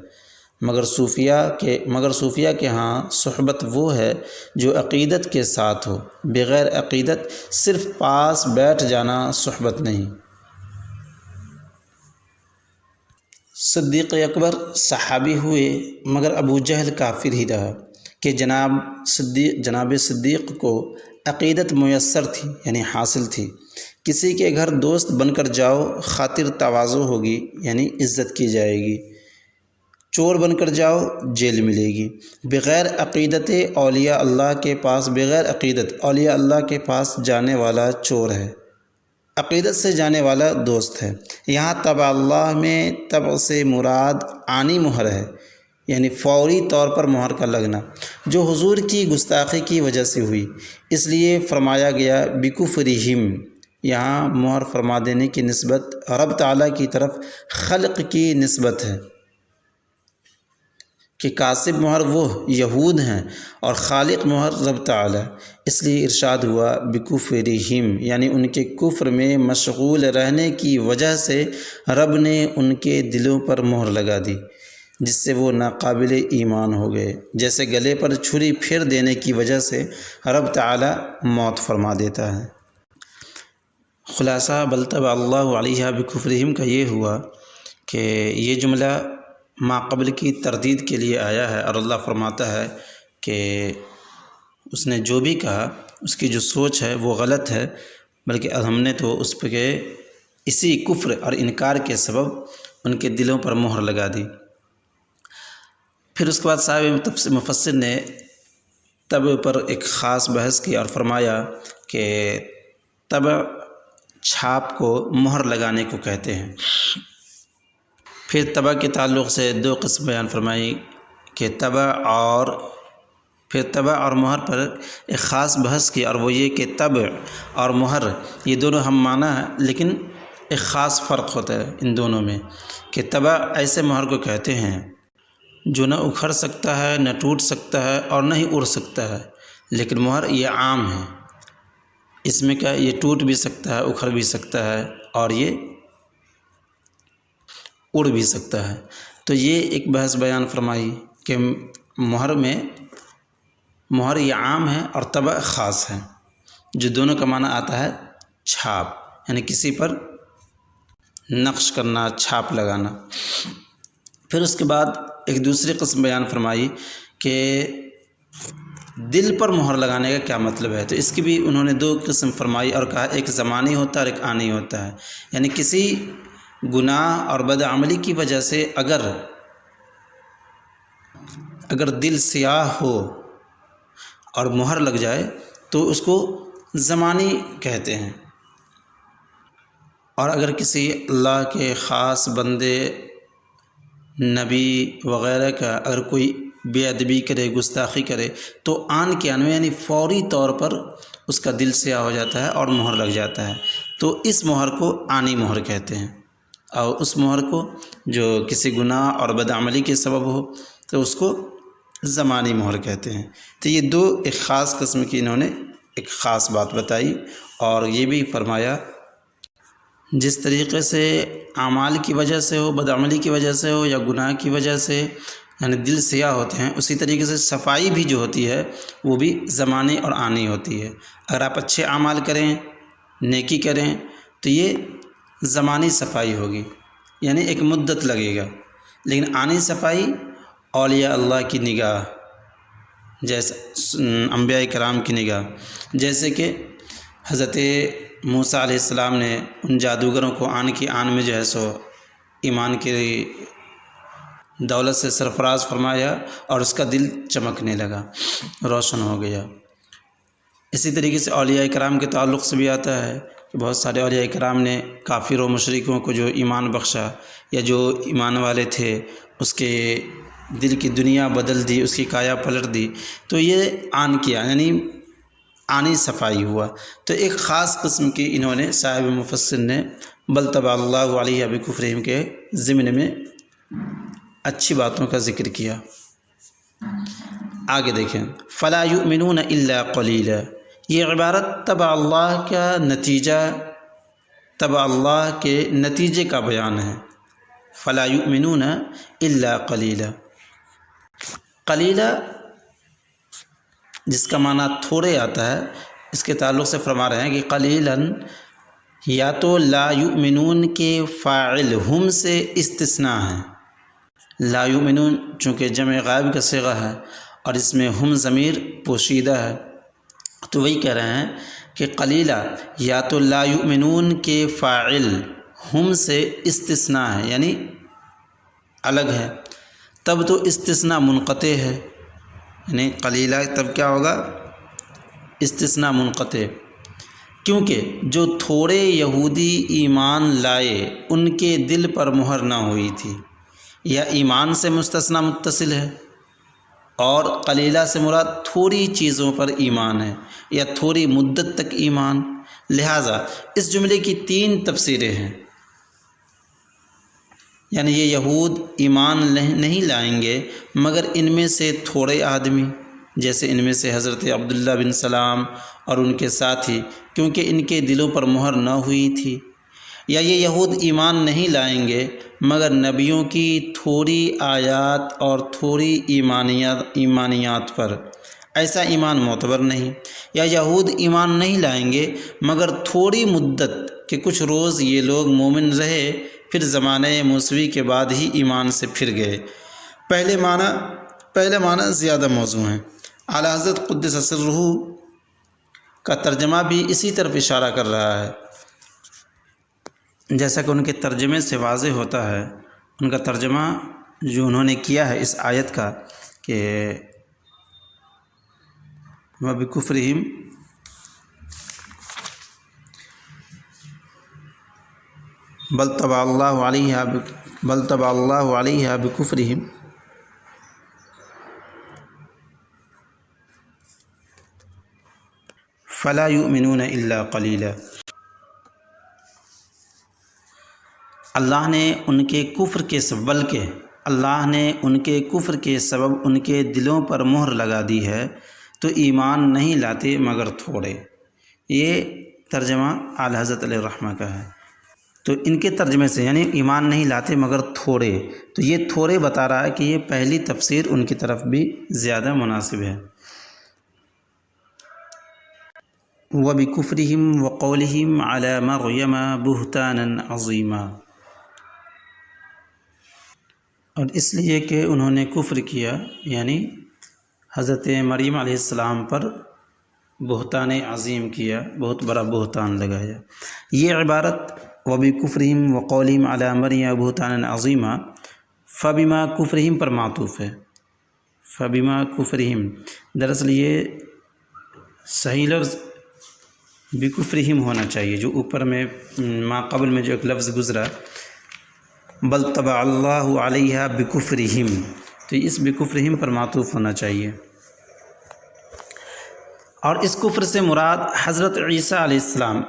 مگر صوفیہ کے ہاں صحبت وہ ہے جو عقیدت کے ساتھ ہو، بغیر عقیدت صرف پاس بیٹھ جانا صحبت نہیں۔ صدیق اکبر صحابی ہوئے، مگر ابو جہل کافر ہی رہا کہ جناب صدیق کو عقیدت میسر تھی، یعنی حاصل تھی۔ کسی کے گھر دوست بن کر جاؤ، خاطر تواضع ہوگی، یعنی عزت کی جائے گی، چور بن کر جاؤ، جیل ملے گی۔ بغیر عقیدت اولیاء اللہ کے پاس جانے والا چور ہے، عقیدت سے جانے والا دوست ہے۔ یہاں تبع اللہ میں تبع سے مراد آنی مہر ہے، یعنی فوری طور پر مہر کا لگنا، جو حضور کی گستاخی کی وجہ سے ہوئی، اس لیے فرمایا گیا بکفرہم۔ یہاں مہر فرما دینے کی نسبت رب تعالیٰ کی طرف خلق کی نسبت ہے، کہ کاسب مہر وہ یہود ہیں اور خالق مہر رب تعالیٰ، اس لیے ارشاد ہوا بکفرہم، یعنی ان کے کفر میں مشغول رہنے کی وجہ سے رب نے ان کے دلوں پر مہر لگا دی، جس سے وہ ناقابل ایمان ہو گئے، جیسے گلے پر چھری پھیر دینے کی وجہ سے رب تعالیٰ موت فرما دیتا ہے۔ خلاصہ بل طبع اللہ علیہا بکفرہم کا یہ ہوا کہ یہ جملہ ما قبل کی تردید کے لیے آیا ہے، اور اللہ فرماتا ہے کہ اس نے جو بھی کہا، اس کی جو سوچ ہے وہ غلط ہے، بلکہ ہم نے تو اس پہ اسی کفر اور انکار کے سبب ان کے دلوں پر مہر لگا دی۔ پھر اس کے بعد صاحب مفسر نے طبع پر ایک خاص بحث کی اور فرمایا کہ طبع چھاپ کو مہر لگانے کو کہتے ہیں۔ پھر طبع کے تعلق سے دو قسم بیان فرمائی کہ طبع اور پھر طبع اور مہر پر ایک خاص بحث کی، اور وہ یہ کہ طبع اور مہر یہ دونوں ہم معنی ہیں، لیکن ایک خاص فرق ہوتا ہے ان دونوں میں، کہ طبع ایسے مہر کو کہتے ہیں جو نہ اکھڑ سکتا ہے، نہ ٹوٹ سکتا ہے، اور نہ ہی اڑ سکتا ہے، لیکن مہر یہ عام ہے، اس میں کیا یہ ٹوٹ بھی سکتا ہے، اکھڑ بھی سکتا ہے، اور یہ اڑ بھی سکتا ہے۔ تو یہ ایک بحث بیان فرمائی کہ مہر یہ عام ہے اور طبع خاص ہے، جو دونوں کا معنی آتا ہے چھاپ، یعنی کسی پر نقش کرنا، چھاپ لگانا۔ پھر اس کے بعد ایک دوسری قسم بیان فرمائی کہ دل پر مہر لگانے کا کیا مطلب ہے، تو اس کی بھی انہوں نے دو قسم فرمائی اور کہا ایک زمانی ہوتا ہے اور ایک آنی ہوتا ہے، یعنی کسی گناہ اور بدعملی کی وجہ سے اگر دل سیاہ ہو اور مہر لگ جائے تو اس کو زمانی کہتے ہیں، اور اگر کسی اللہ کے خاص بندے، نبی وغیرہ کا اگر کوئی بے ادبی کرے، گستاخی کرے، تو آن کے آن میں یعنی فوری طور پر اس کا دل سیاہ ہو جاتا ہے اور مہر لگ جاتا ہے، تو اس مہر کو آنی مہر کہتے ہیں، اور اس مہر کو جو کسی گناہ اور بدعملی کے سبب ہو تو اس کو زمانی مہر کہتے ہیں۔ تو یہ دو ایک خاص قسم کی انہوں نے ایک خاص بات بتائی، اور یہ بھی فرمایا جس طریقے سے اعمال کی وجہ سے ہو، بدعملی کی وجہ سے ہو، یا گناہ کی وجہ سے یعنی دل سیاہ ہوتے ہیں، اسی طریقے سے صفائی بھی جو ہوتی ہے وہ بھی زمانی اور آنی ہوتی ہے۔ اگر آپ اچھے اعمال کریں، نیکی کریں، تو یہ زمانی صفائی ہوگی، یعنی ایک مدت لگے گا، لیکن آنی صفائی اولیاء اللہ کی نگاہ، جیسے انبیاء کرام کی نگاہ، جیسے کہ حضرت موسیٰ علیہ السلام نے ان جادوگروں کو آن کی آن میں جو ہے سو ایمان کی دولت سے سرفراز فرمایا، اور اس کا دل چمکنے لگا، روشن ہو گیا۔ اسی طریقے سے اولیاء کرام کے تعلق سے بھی آتا ہے کہ بہت سارے اولیاء کرام نے کافر و مشرکوں کو جو ایمان بخشا، یا جو ایمان والے تھے اس کے دل کی دنیا بدل دی، اس کی کایا پلٹ دی، تو یہ آن کیا یعنی آنی صفائی ہوا۔ تو ایک خاص قسم کی انہوں نے صاحب مفسر نے بل طبع اللہ علیہ بکفرہم کے ضمن میں اچھی باتوں کا ذکر کیا۔ آگے دیکھیں، فلا یؤمنون الا قلیلا، یہ عبارت طبع اللہ کا نتیجہ، طبع اللہ کے نتیجے کا بیان ہے۔ فلا یؤمنون الا قلیلا، قلیلا جس کا معنی تھوڑے آتا ہے، اس کے تعلق سے فرما رہے ہیں کہ قلیلاً یا تو لا یؤمنون کے فاعل ہم سے استثناء ہے، لا یؤمنون چونکہ جمع غائب کا صیغہ ہے اور اس میں ہم ضمیر پوشیدہ ہے، تو وہی کہہ رہے ہیں کہ قلیلا یا تو لا یؤمنون کے فاعل ہم سے استثناء ہے، یعنی الگ ہے، تب تو استثناء منقطع ہے، یعنی قلیلا تب کیا ہوگا، استثناء منقطع، کیونکہ جو تھوڑے یہودی ایمان لائے ان کے دل پر مہر نہ ہوئی تھی، یا ایمان سے مستثنیٰ متصل ہے، اور قلیلہ سے مراد تھوڑی چیزوں پر ایمان ہے یا تھوڑی مدت تک ایمان، لہٰذا اس جملے کی 3 تفسیریں ہیں، یعنی یہ یہود ایمان نہیں لائیں گے مگر ان میں سے تھوڑے آدمی، جیسے ان میں سے حضرت عبداللہ بن سلام اور ان کے ساتھی، کیونکہ ان کے دلوں پر مہر نہ ہوئی تھی، یا یہ یہود ایمان نہیں لائیں گے مگر نبیوں کی تھوڑی آیات اور تھوڑی ایمانیات پر، ایسا ایمان معتبر نہیں، یا یہود ایمان نہیں لائیں گے مگر تھوڑی مدت کہ کچھ روز یہ لوگ مومن رہے، پھر زمانہ موسوی کے بعد ہی ایمان سے پھر گئے۔ پہلے معنی زیادہ موزوں ہیں۔ اعلیٰ حضرت قدس سرہ کا ترجمہ بھی اسی طرف اشارہ کر رہا ہے، جیسا کہ ان کے ترجمے سے واضح ہوتا ہے، ان کا ترجمہ جو انہوں نے کیا ہے اس آیت کا کہ وَبِكُفْرِهِمْ بل طبع اللہ علیہ بکفرہم، فلا یؤمنون الا قلیلا، اللہ نے ان کے کفر کے سبب، بلکہ اللہ نے ان کے کفر کے سبب ان کے دلوں پر مہر لگا دی ہے تو ایمان نہیں لاتے مگر تھوڑے۔ یہ ترجمہ اعلیٰ حضرت علیہ الرحمہ کا ہے۔ تو ان کے ترجمے سے یعنی ایمان نہیں لاتے مگر تھوڑے، تو یہ تھوڑے بتا رہا ہے کہ یہ پہلی تفسیر ان کی طرف بھی زیادہ مناسب ہے۔ وَبِكُفْرِهِمْ وَقَوْلِهِمْ عَلَى مَرْيَمَ بُهْتَانًا عَظِيمًا، اور اس لیے کہ انہوں نے کفر کیا یعنی حضرت مریم علیہ السلام پر بہتان عظیم کیا، بہت بڑا بہتان لگایا۔ یہ عبارت وَبِكُفْرِهِمْ وَقَوْلِهِمْ عَلَى مَرْيَمَ بُهْتَانًا عَظِيمًا فَبِمَا كُفْرِهِمْ پر معطوف ہے۔ فَبِمَا كُفْرِهِمْ، دراصل یہ صحیح لفظ بِكُفْرِهِمْ ہونا چاہیے، جو اوپر میں ما قبل میں جو ایک لفظ گزرا بل طبع اللہ علیہا بکفرہم، تو اس بکفرہم پر معطوف ہونا چاہیے۔ اور اس کفر سے مراد حضرت عیسیٰ علیہ السلام،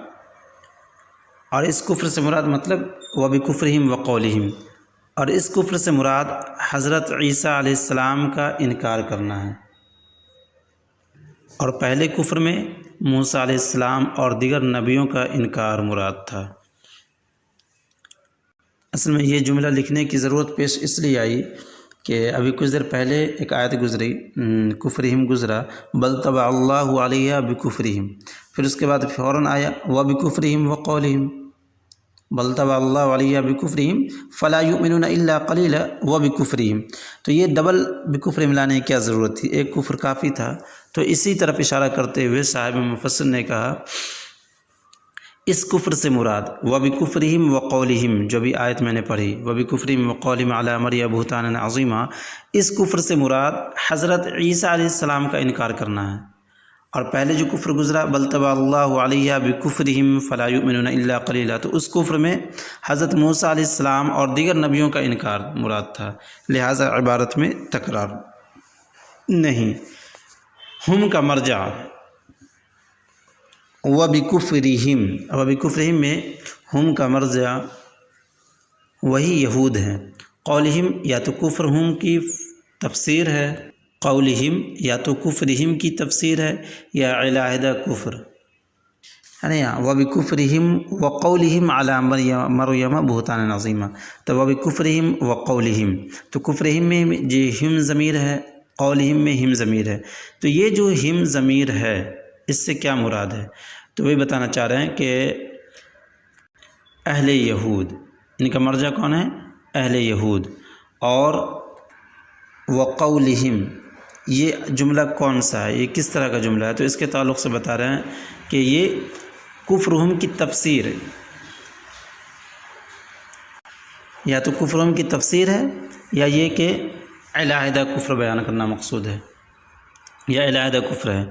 اور اس کفر سے مراد مطلب وبکفرہم وقولہم، اور اس کفر سے مراد حضرت عیسیٰ علیہ السلام کا انکار کرنا ہے۔ اور پہلے کفر میں موسیٰ علیہ السلام اور دیگر نبیوں کا انکار مراد تھا۔ اصل میں یہ جملہ لکھنے کی ضرورت پیش اس لیے آئی کہ ابھی کچھ دیر پہلے ایک آیت گزری، کفرہم گزرا، بل طبع اللہ علیہا بکفرہم، پھر اس کے بعد فوراً آیا وبکفرہم وقولہم، بل طبع اللہ علیہا بکفرہم فلا یؤمنون الا قلیلا وبکفرہم، تو یہ ڈبل بکفرہم لانے کی کیا ضرورت تھی، ایک کفر کافی تھا۔ تو اسی طرف اشارہ کرتے ہوئے صاحب مفسر نے کہا اس کفر سے مراد وبکفرہم وقولہم، جو بھی آیت میں نے پڑھی وبکفرہم وقولہم علی مریم بہتانا عظیما، اس کفر سے مراد حضرت عیسیٰ علیہ السلام کا انکار کرنا ہے۔ اور پہلے جو کفر گزرا بل طبع اللہ علیہ بکفرہم فلا یؤمنون الا قلیلا، تو اس کفر میں حضرت موسیٰ علیہ السلام اور دیگر نبیوں کا انکار مراد تھا، لہٰذا عبارت میں تکرار نہیں۔ ہم کا مرجع وبکفرہم، وبکفرہم میں ہم کا مرجع وہی یہود ہیں۔ قولہم یا تو کفرہم کی تفسیر ہے، قولہم یا تو کفرہم کی تفسیر ہے، یا علیحدہ کفر ہے نا۔ وبکفرہم وقولہم علی مریم بہتانا عظیما، تو وبکفرہم وقولہم، تو کفرہم میں جو ہم ضمیر ہے، قولہم میں ہم ضمیر ہے، تو یہ جو ہم ضمیر ہے اس سے کیا مراد ہے؟ تو وہی بتانا چاہ رہے ہیں کہ اہل یہود، ان کا مرجع کون ہے؟ اہل یہود۔ اور وقولہم، یہ جملہ کون سا ہے، یہ کس طرح کا جملہ ہے؟ تو اس کے تعلق سے بتا رہے ہیں کہ یہ کفرہم کی تفسیر ہے، یا تو کفرہم کی تفسیر ہے، یا یہ کہ علیحدہ کفر بیان کرنا مقصود ہے، یا علیحدہ کفر ہے۔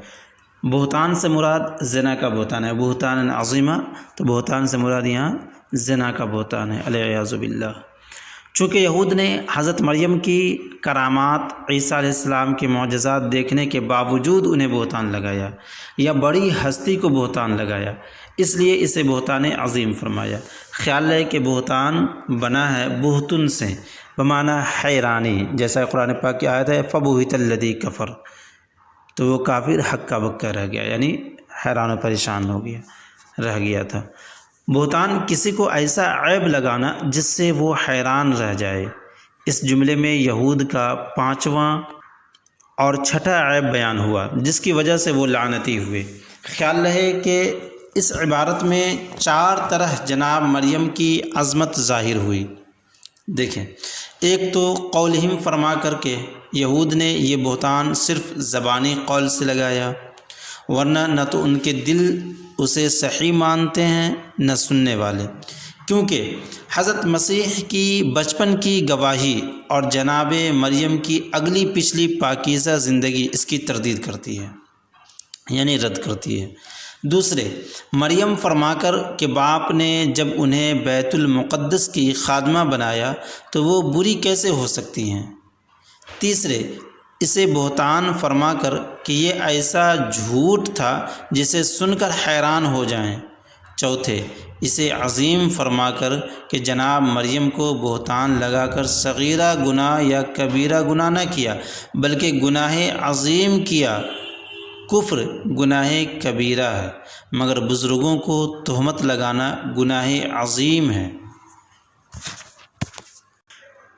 بہتان سے مراد زنا کا بہتان ہے، بہتان عظیمہ، تو بہتان سے مراد یہاں زنا کا بہتان ہے، العیاذ باللہ۔ چونکہ یہود نے حضرت مریم کی کرامات، عیسیٰ علیہ السلام کے معجزات دیکھنے کے باوجود انہیں بہتان لگایا، یا بڑی ہستی کو بہتان لگایا، اس لیے اسے بہتان عظیم فرمایا۔ خیال ہے کہ بہتان بنا ہے بہتن سے بمعنی حیرانی، جیسا قرآن پاک کی آیت ہے فبہت الذی کفر، تو وہ کافر ہکا بکا رہ گیا، یعنی حیران و پریشان ہو گیا، رہ گیا تھا۔ بہتان کسی کو ایسا عیب لگانا جس سے وہ حیران رہ جائے۔ اس جملے میں یہود کا 5واں اور 6ٹھا عیب بیان ہوا جس کی وجہ سے وہ لعنتی ہوئے۔ خیال رہے کہ اس عبارت میں 4 طرح جناب مریم کی عظمت ظاہر ہوئی۔ دیکھیں، ایک تو قولہم فرما کر کے یہود نے یہ بہتان صرف زبانی قول سے لگایا، ورنہ نہ تو ان کے دل اسے صحیح مانتے ہیں نہ سننے والے، کیونکہ حضرت مسیح کی بچپن کی گواہی اور جناب مریم کی اگلی پچھلی پاکیزہ زندگی اس کی تردید کرتی ہے، یعنی رد کرتی ہے۔ دوسرے، مریم فرما کر کہ باپ نے جب انہیں بیت المقدس کی خادمہ بنایا تو وہ بری کیسے ہو سکتی ہیں۔ تیسرے، اسے بہتان فرما کر کہ یہ ایسا جھوٹ تھا جسے سن کر حیران ہو جائیں۔ چوتھے، اسے عظیم فرما کر کہ جناب مریم کو بہتان لگا کر صغیرہ گناہ یا کبیرہ گناہ نہ کیا بلکہ گناہ عظیم کیا۔ کفر گناہ کبیرہ ہے مگر بزرگوں کو تہمت لگانا گناہ عظیم ہے۔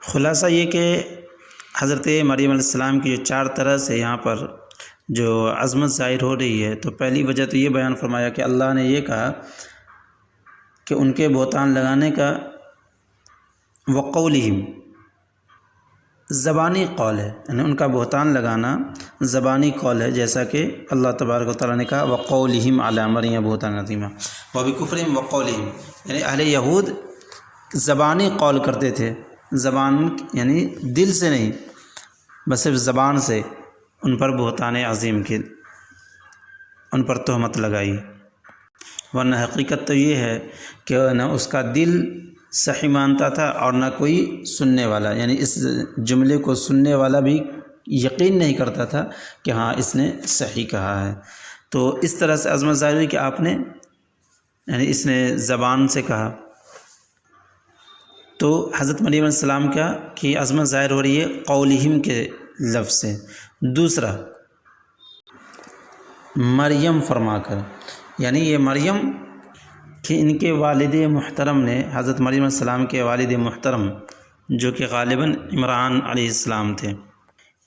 خلاصہ یہ کہ حضرت مریم علیہ السلام کی جو 4 طرح سے یہاں پر جو عظمت ظاہر ہو رہی ہے، تو پہلی وجہ تو یہ بیان فرمایا کہ اللہ نے یہ کہا کہ ان کے بہتان لگانے کا وقولہم زبانی قول ہے، یعنی ان کا بہتان لگانا زبانی قول ہے، جیسا کہ اللہ تبارک و تعالیٰ نے کہا وقولہم علی مریم بہتانا عظیما وبکفرہم وقولہم، یعنی اہل یہود زبانی قول کرتے تھے، زبان یعنی دل سے نہیں بس صرف زبان سے ان پر بہتان عظیم کی ان پر تہمت لگائی، ورنہ حقیقت تو یہ ہے کہ نہ اس کا دل صحیح مانتا تھا اور نہ کوئی سننے والا، یعنی اس جملے کو سننے والا بھی یقین نہیں کرتا تھا کہ ہاں اس نے صحیح کہا ہے۔ تو اس طرح سے عظمت ظاہر ہوئی کہ آپ نے یعنی اس نے زبان سے کہا، تو حضرت مریم علیہ السلام کا کی عظمت ظاہر ہو رہی ہے قولہم کے لفظ سے۔ دوسرا، مریم فرما کر، یعنی یہ مریم کہ ان کے والد محترم نے، حضرت مریم علیہ السلام کے والد محترم جو کہ غالباً عمران علیہ السلام تھے،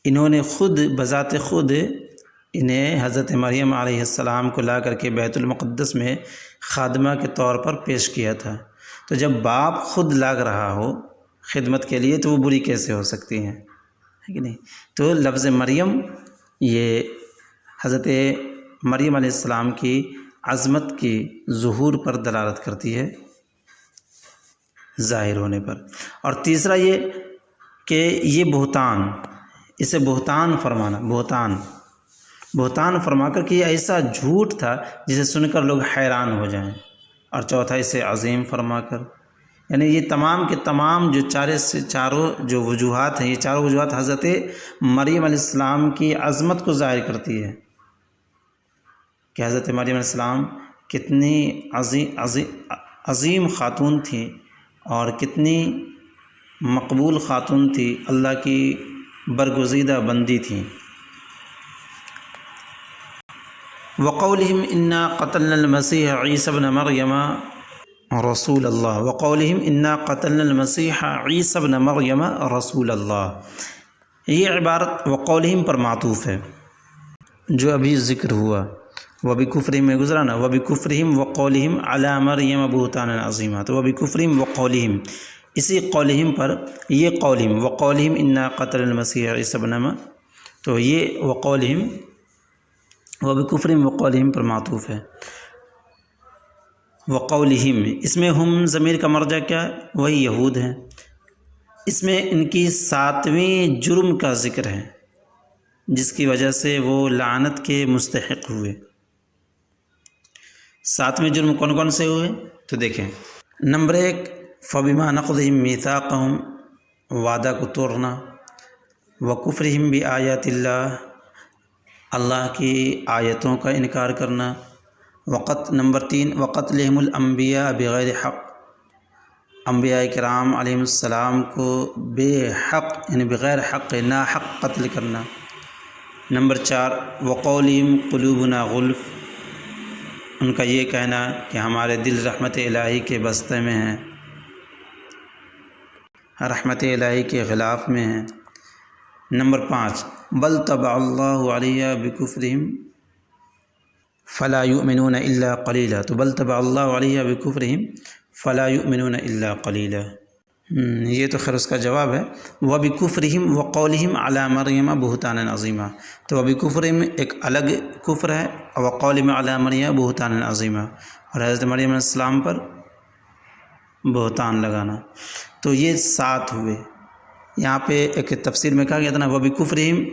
انہوں نے خود بذات خود انہیں حضرت مریم علیہ السلام کو لا کر کے بیت المقدس میں خادمہ کے طور پر پیش کیا تھا۔ تو جب باپ خود لاگ رہا ہو خدمت کے لیے تو وہ بری کیسے ہو سکتی ہیں، ہے کہ نہیں؟ تو لفظ مریم یہ حضرت مریم علیہ السلام کی عظمت کی ظہور پر دلالت کرتی ہے، ظاہر ہونے پر۔ اور تیسرا یہ کہ یہ بہتان، اسے بہتان فرمانا، بہتان فرما کر کہ یہ ایسا جھوٹ تھا جسے سن کر لوگ حیران ہو جائیں۔ اور چوتھا، اسے عظیم فرما کر، یعنی یہ تمام کے تمام جو چاروں جو وجوہات ہیں، یہ چاروں وجوہات حضرت مریم علیہ السلام کی عظمت کو ظاہر کرتی ہے کہ حضرت مریم علیہ السلام کتنی عظیم خاتون تھیں اور کتنی مقبول خاتون تھی، اللہ کی برگزیدہ بندی تھیں۔ وقولہم انا قتلنا المسیح عیسی ابن مریم رسول اللہ، وقولہم انا قتلنا المسیح عیسی ابن مریم رسول اللہ، یہ عبارت وقولہم پر معطوف ہے جو ابھی ذکر ہوا، وبکفرہم میں گزرا نا، وبکفرہم وقولہم علی مریم بہتانا عظیما، تو وبکفرہم وقولہم، اسی قولہم پر یہ قولہم وقولہم انا قتلنا المسیح عیسی ابن مریم، تو یہ وقولہم وبکفرہم وقولہم پر معطوف ہے۔ وقولہم، اس میں ہم ضمیر کا مرجع کیا ہے؟ وہی یہود ہیں۔ اس میں ان کی 7ویں جرم کا ذکر ہے جس کی وجہ سے وہ لعنت کے مستحق ہوئے۔ 7ویں جرم کون کون سے ہوئے تو دیکھیں، نمبر 1، فبما نقضہم میثاقہم، وعدہ کو توڑنا، وکفرہم بآیات اللہ، اللہ کی آیتوں کا انکار کرنا، نمبر 3، وقتلہم الانبیاء بغیر حق، انبیاء کرام علیہم السلام کو بے حق یعنی بغیر حق ناحق قتل کرنا، نمبر 4، وقولہم قلوبنا غلف، ان کا یہ کہنا کہ ہمارے دل رحمت الہی کے بستے میں ہیں، رحمت الہی کے غلاف میں ہیں، نمبر 5، بل طبع اللہ علیہ بکفرہم فلا یؤمنون الا قلیلا، تو بل طبع اللہ علیہ بکفرہم فلا یؤمنون الا قلیلا، یہ تو خیر اس کا جواب ہے۔ وبکفرہم وقولہم علی مریم بہتانا عظیما، تو وبکفرہم ایک الگ کفر ہے، وقولہم علی مریم بہتانا عظیما، اور حضرت مریم علیہ السلام پر بہتان لگانا، تو یہ 7 ہوئے۔ یہاں پہ ایک تفسیر میں کہا گیا تھا نا وبکفرہم،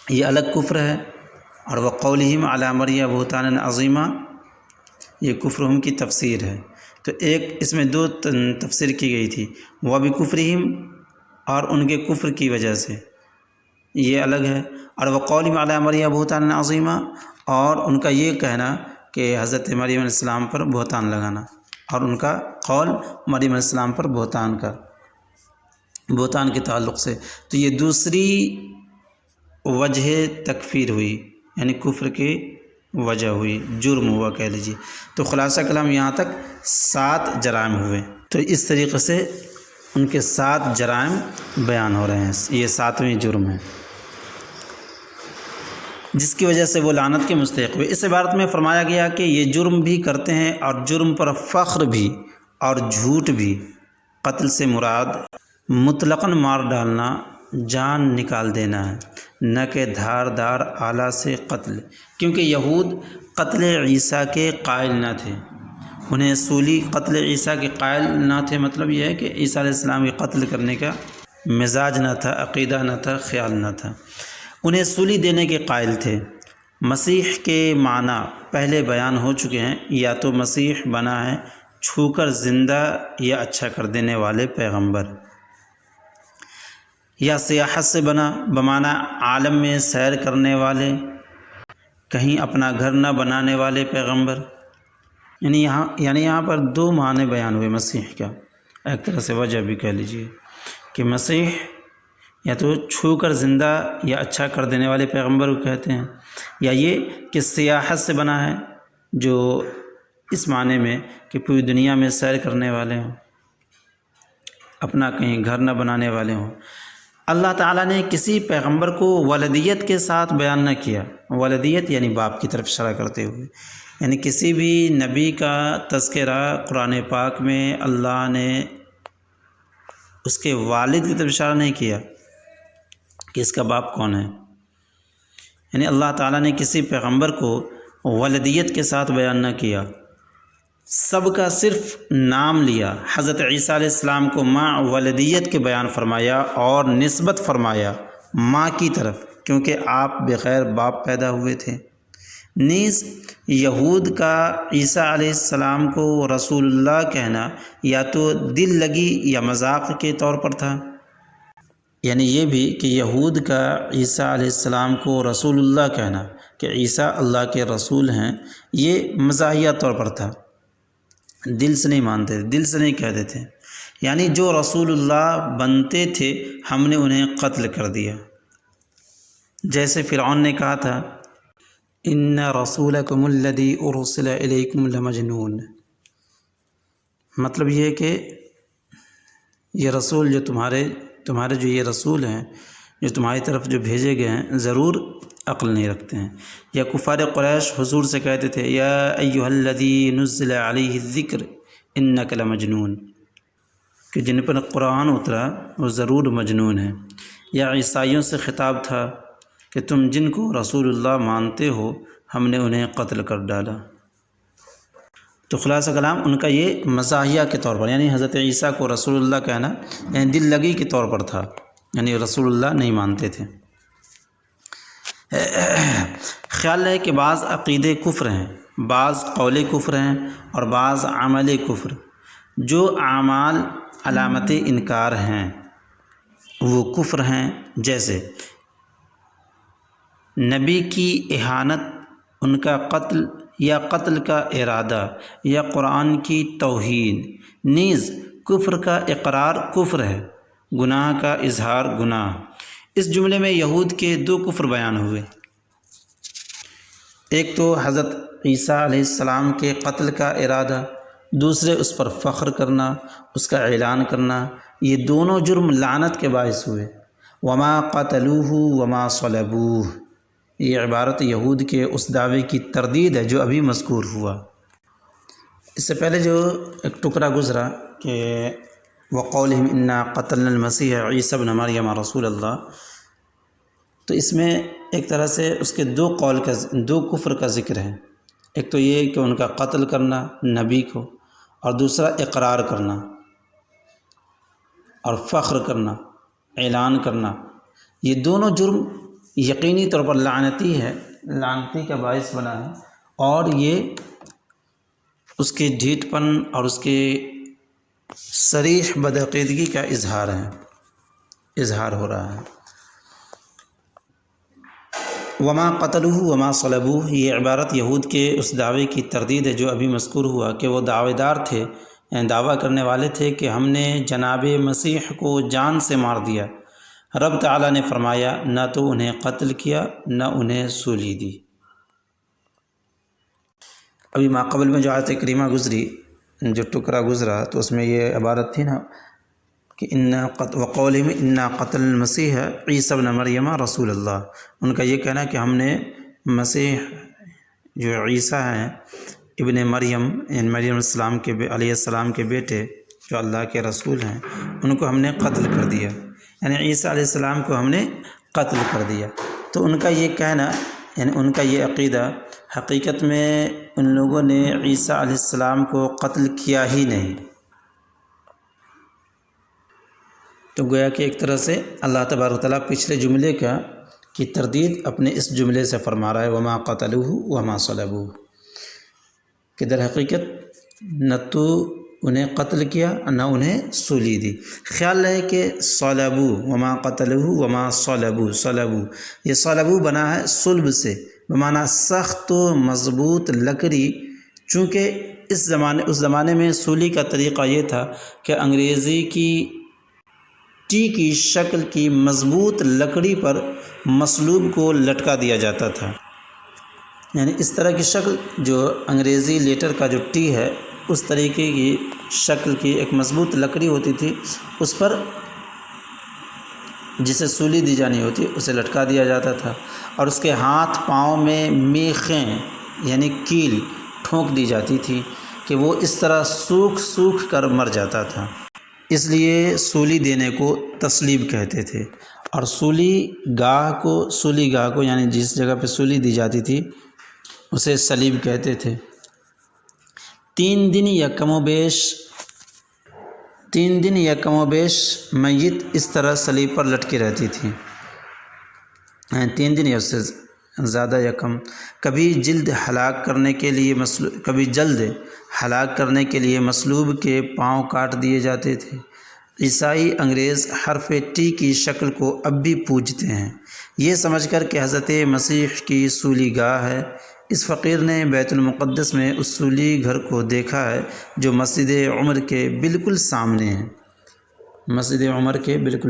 یہ الگ کفر ہے، اور وقولہم علی مریم بہتانا عظیما یہ کفرہم کی تفسیر ہے۔ تو ایک اس میں 2 تفسیر کی گئی تھی، وبکفرہم اور ان کے کفر کی وجہ سے، یہ الگ ہے، اور وہ قول علی مریم بہتان عظیمہ، اور ان کا یہ کہنا کہ حضرت مریم علیہ السلام پر بہتان لگانا، اور ان کا قول مریم علیہ السلام پر بہتان کے تعلق سے، تو یہ دوسری وجہ تکفیر ہوئی، یعنی کفر کی وجہ ہوئی، جرم ہوا کہہ لیجیے۔ تو خلاصہ کلام یہاں تک 7 جرائم ہوئے، تو اس طریقے سے ان کے 7 جرائم بیان ہو رہے ہیں، یہ 7ویں جرم ہے جس کی وجہ سے وہ لعنت کے مستحق ہوئے۔ اس عبارت میں فرمایا گیا کہ یہ جرم بھی کرتے ہیں اور جرم پر فخر بھی اور جھوٹ بھی۔ قتل سے مراد مطلقاً مار ڈالنا، جان نکال دینا ہے، نہ کہ دھاردار آلہ سے قتل، کیونکہ یہود قتل عیسیٰ کے قائل نہ تھے، انہیں اصولی قتل عیسیٰ کے قائل نہ تھے، مطلب یہ ہے کہ عیسیٰ علیہ السلام کے قتل کرنے کا مزاج نہ تھا، عقیدہ نہ تھا، خیال نہ تھا، انہیں سولی دینے کے قائل تھے۔ مسیح کے معنی پہلے بیان ہو چکے ہیں، یا تو مسیح بنا ہے چھو کر زندہ یا اچھا کر دینے والے پیغمبر، یا سیاحت سے بنا بمعنی عالم میں سیر کرنے والے، کہیں اپنا گھر نہ بنانے والے پیغمبر، یعنی یہاں پر 2 معنی بیان ہوئے مسیح کا، ایک طرح سے وجہ بھی کہہ لیجیے کہ مسیح یا تو چھو کر زندہ یا اچھا کر دینے والے پیغمبر کو کہتے ہیں، یا یہ کہ سیاحت سے بنا ہے، جو اس معنی میں کہ پوری دنیا میں سیر کرنے والے ہوں، اپنا کہیں گھر نہ بنانے والے ہوں۔ اللہ تعالیٰ نے کسی پیغمبر کو ولدیت کے ساتھ بیان نہ کیا، ولدیت یعنی باپ کی طرف اشارہ کرتے ہوئے، یعنی کسی بھی نبی کا تذکرہ قرآن پاک میں اللہ نے اس کے والد کی طرف اشارہ نہیں کیا کہ اس کا باپ کون ہے، یعنی اللہ تعالیٰ نے کسی پیغمبر کو ولدیت کے ساتھ بیان نہ کیا، سب کا صرف نام لیا۔ حضرت عیسیٰ علیہ السلام کو ماں ولدیت کے بیان فرمایا اور نسبت فرمایا ماں کی طرف، کیونکہ آپ بغیر باپ پیدا ہوئے تھے۔ نیز یہود کا عیسیٰ علیہ السلام کو رسول اللہ کہنا یا تو دل لگی یا مذاق کے طور پر تھا، یعنی یہ بھی کہ یہود کا عیسیٰ علیہ السلام کو رسول اللہ کہنا کہ عیسیٰ اللہ کے رسول ہیں، یہ مزاحیہ طور پر تھا، دل سے نہیں مانتے، دل سے نہیں کہتے تھے، یعنی جو رسول اللہ بنتے تھے ہم نے انہیں قتل کر دیا، جیسے فرعون نے کہا تھا ان رسولکم الذی ارسل الیکم لمجنون، مطلب یہ کہ یہ رسول جو تمہارے جو یہ رسول ہیں جو تمہاری طرف جو بھیجے گئے ہیں ضرور عقل نہیں رکھتے ہیں۔ یا کفار قریش حضور سے کہتے تھے یا ایھا الذی نزل علیہ الذکر انک لمجنون، کہ جن پر قرآن اترا وہ ضرور مجنون ہیں۔ یا عیسائیوں سے خطاب تھا کہ تم جن کو رسول اللہ مانتے ہو ہم نے انہیں قتل کر ڈالا۔ تو خلاصہ کلام ان کا یہ مزاحیہ کے طور پر، یعنی حضرت عیسیٰ کو رسول اللہ کہنا یعنی دل لگی کے طور پر تھا، یعنی رسول اللہ نہیں مانتے تھے۔ خیال ہے کہ بعض عقیدے کفر ہیں، بعض قول کفر ہیں اور بعض عمل کفر۔ جو اعمال علامت انکار ہیں وہ کفر ہیں، جیسے نبی کی اہانت، ان کا قتل یا قتل کا ارادہ، یا قرآن کی توہین۔ نیز کفر کا اقرار کفر ہے، گناہ کا اظہار گناہ۔ اس جملے میں یہود کے 2 کفر بیان ہوئے، ایک تو حضرت عیسیٰ علیہ السلام کے قتل کا ارادہ، دوسرے اس پر فخر کرنا، اس کا اعلان کرنا۔ یہ دونوں جرم لعنت کے باعث ہوئے۔ وما قتلوہ وما صلبوہ، یہ عبارت یہود کے اس دعوے کی تردید ہے جو ابھی مذکور ہوا۔ اس سے پہلے جو ایک ٹکڑا گزرا کہ وقولہم انا قتلنا المسیح عیسی ابن مریم رسول اللہ، تو اس میں ایک طرح سے اس کے 2 کفر کا ذکر ہے، ایک تو یہ کہ ان کا قتل کرنا نبی کو، اور دوسرا اقرار کرنا اور فخر کرنا، اعلان کرنا۔ یہ دونوں جرم یقینی طور پر لعنتی کا باعث بنا ہے، اور یہ اس کے ڈھیٹ پن اور اس کے صریح بدعقیدگی کا اظہار ہو رہا ہے۔ وما قتلوہ وما صلبوہ، یہ عبارت یہود کے اس دعوے کی تردید ہے جو ابھی مذکور ہوا کہ وہ دعوے دار تھے، دعویٰ کرنے والے تھے کہ ہم نے جناب مسیح کو جان سے مار دیا۔ رب تعالیٰ نے فرمایا نہ تو انہیں قتل کیا نہ انہیں سولی دی۔ ابھی ماقبل میں جو آیت کریمہ گزری، جو ٹکڑا گزرا، تو اس میں یہ عبارت تھی نا کہ وقولہم انا قتل المسیح عیسی ابن مریم رسول اللہ، ان کا یہ کہنا کہ ہم نے مسیح جو عیسیٰ ہیں ابن مریم، یعنی مریم علیہ السلام کے بیٹے جو اللہ کے رسول ہیں، ان کو ہم نے قتل کر دیا، یعنی عیسیٰ علیہ السلام کو ہم نے قتل کر دیا۔ تو ان کا یہ کہنا، یعنی ان کا یہ عقیدہ، حقیقت میں ان لوگوں نے عیسیٰ علیہ السلام کو قتل کیا ہی نہیں۔ تو گویا کہ ایک طرح سے اللہ تبارک و تعالیٰ پچھلے جملے کی تردید اپنے اس جملے سے فرما رہا ہے وما قتلوہ وما صلبوہ، کہ در حقیقت نہ تو انہیں قتل کیا نہ انہیں سولی دی۔ خیال ہے کہ صلبو، وما قتلوہ وما صلبو، یہ صلبو بنا ہے صلب سے، بمعنی سخت و مضبوط لکڑی، چونکہ اس زمانے میں سولی کا طریقہ یہ تھا کہ انگریزی کی ٹی کی شکل کی مضبوط لکڑی پر مصلوب کو لٹکا دیا جاتا تھا، یعنی اس طرح کی شکل جو انگریزی لیٹر کا جو ٹی ہے اس طریقے کی شکل کی ایک مضبوط لکڑی ہوتی تھی، اس پر جسے سولی دی جانی ہوتی اسے لٹکا دیا جاتا تھا، اور اس کے ہاتھ پاؤں میں میخیں یعنی کیل ٹھونک دی جاتی تھی کہ وہ اس طرح سوکھ کر مر جاتا تھا۔ اس لیے سولی دینے کو تسلیب کہتے تھے، اور سولی گاہ کو یعنی جس جگہ پہ سولی دی جاتی تھی اسے صلیب کہتے تھے۔ 3 دن یا کم و بیش میت اس طرح صلیب پر لٹکی رہتی تھی، 3 دن یا اس سے زیادہ یا کم۔ کبھی جلد ہلاک کرنے کے لیے مصلوب کے پاؤں کاٹ دیے جاتے تھے۔ عیسائی انگریز حرف ٹی کی شکل کو اب بھی پوجتے ہیں، یہ سمجھ کر کہ حضرت مسیح کی سولی گاہ ہے۔ اس فقیر نے بیت المقدس میں اس سولی گھر کو دیکھا ہے جو مسجد عمر کے بالکل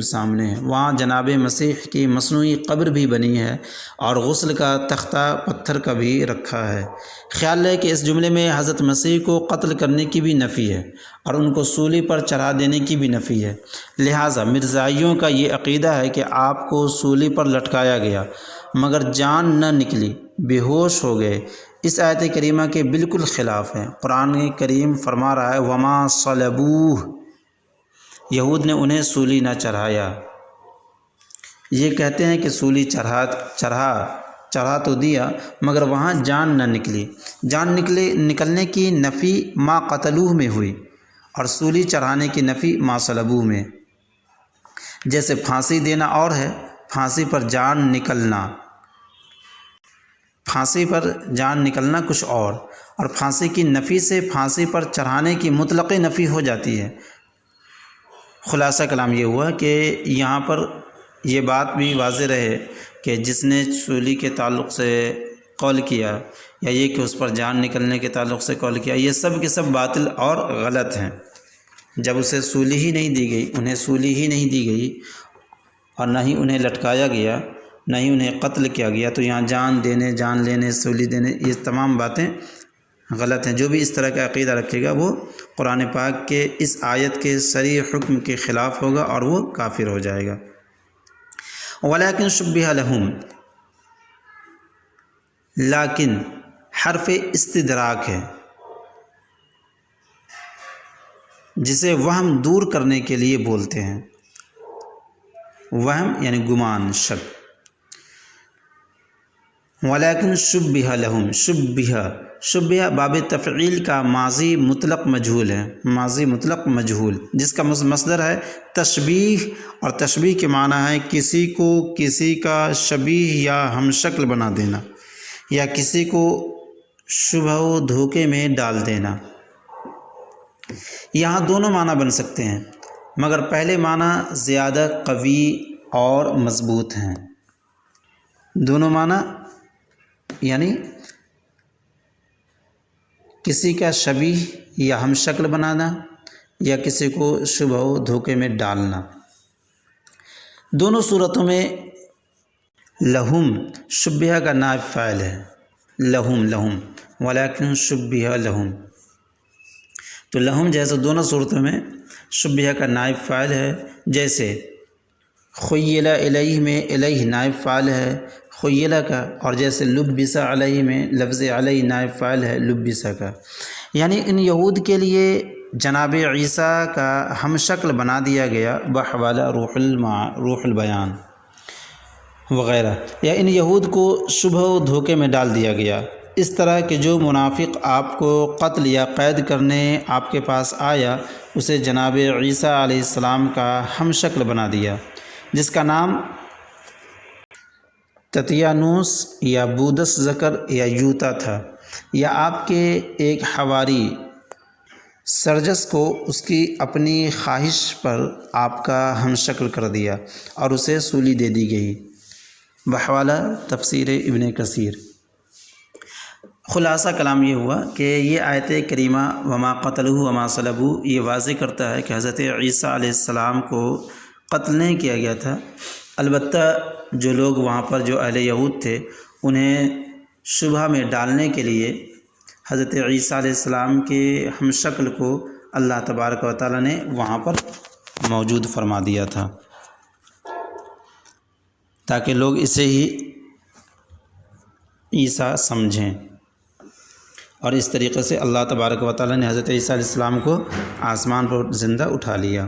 سامنے ہے، وہاں جناب مسیح کی مصنوعی قبر بھی بنی ہے اور غسل کا تختہ پتھر کا بھی رکھا ہے۔ خیال ہے کہ اس جملے میں حضرت مسیح کو قتل کرنے کی بھی نفی ہے اور ان کو سولی پر چڑھا دینے کی بھی نفی ہے، لہٰذا مرزائیوں کا یہ عقیدہ ہے کہ آپ کو سولی پر لٹکایا گیا مگر جان نہ نکلی، بے ہوش ہو گئے، اس آیت کریمہ کے بالکل خلاف ہے۔ قرآن کریم فرما رہا ہے وما صلبوہ، یہود نے انہیں سولی نہ چڑھایا۔ یہ کہتے ہیں کہ سولی چڑھا تو دیا مگر وہاں جان نہ نکلی، نکلنے کی نفی ما قتلوہ میں ہوئی اور سولی چڑھانے کی نفی ما صلبوہ میں۔ جیسے پھانسی دینا اور ہے، پھانسی پر جان نکلنا کچھ اور پھانسی کی نفی سے پھانسی پر چڑھانے کی مطلق نفی ہو جاتی ہے۔ خلاصہ کلام یہ ہوا کہ یہاں پر یہ بات بھی واضح رہے کہ جس نے سولی کے تعلق سے قول کیا یا یہ کہ اس پر جان نکلنے کے تعلق سے قول کیا، یہ سب کے سب باطل اور غلط ہیں۔ جب اسے سولی ہی نہیں دی گئی، انہیں سولی ہی نہیں دی گئی اور نہ ہی انہیں لٹکایا گیا، نہ ہی انہیں قتل کیا گیا، تو یہاں جان لینے سولی دینے یہ تمام باتیں غلط ہیں۔ جو بھی اس طرح کا عقیدہ رکھے گا وہ قرآن پاک کے اس آیت کے صریح حکم کے خلاف ہوگا اور وہ کافر ہو جائے گا۔ ولیکن شبہ لہم، لیکن حرف استدراک ہے جسے وہم دور کرنے کے لیے بولتے ہیں، وہم یعنی گمان، شک۔ ولیکن شبہ لہم، شبہ باب تفعیل کا ماضی مطلق مجہول جس کا مصدر ہے تشبیہ، اور تشبیہ کے معنی ہے کسی کو کسی کا شبیہ یا ہم شکل بنا دینا یا کسی کو شبہ و دھوکے میں ڈال دینا۔ یہاں دونوں معنی بن سکتے ہیں مگر پہلے معنی زیادہ قوی اور مضبوط ہیں، دونوں معنی یعنی کسی کا شبیہ یا ہم شکل بنانا یا کسی کو شبہ و دھوکے میں ڈالنا۔ دونوں صورتوں میں لہم شبیہ کا نائب فاعل ہے، لہم ولیکن شبیہ لہم، تو لہم جیسے دونوں صورتوں میں شبیہ کا نائب فاعل ہے، جیسے خیل الیہ میں الیہ نائب فاعل ہے خیلہ کا، اور جیسے لبس علیہ میں لفظ علیہ نائب فاعل ہے لبس کا۔ یعنی ان یہود کے لیے جناب عیسیٰ کا ہم شکل بنا دیا گیا بحوالہ روح البیان وغیرہ، یا ان یہود کو شبہ و دھوکے میں ڈال دیا گیا، اس طرح کہ جو منافق آپ کو قتل یا قید کرنے آپ کے پاس آیا اسے جناب عیسیٰ علیہ السلام کا ہم شکل بنا دیا، جس کا نام تتیانوس یا بودس ذکر یا یوتا تھا، یا آپ کے ایک حواری سرجس کو اس کی اپنی خواہش پر آپ کا ہم شکل کر دیا اور اسے سولی دے دی گئی۔ بحوالہ تفسیر ابن کثیر۔ خلاصہ کلام یہ ہوا کہ یہ آیت کریمہ وما قتلوہ وما صلبوہ یہ واضح کرتا ہے کہ حضرت عیسیٰ علیہ السلام کو قتل نہیں کیا گیا تھا، البتہ جو لوگ وہاں پر جو اہل یہود تھے انہیں شبہ میں ڈالنے کے لیے حضرت عیسیٰ علیہ السلام کے ہم شکل کو اللہ تبارک و تعالیٰ نے وہاں پر موجود فرما دیا تھا، تاکہ لوگ اسے ہی عیسیٰ سمجھیں، اور اس طریقے سے اللہ تبارک و تعالیٰ نے حضرت عیسیٰ علیہ السلام کو آسمان پر زندہ اٹھا لیا۔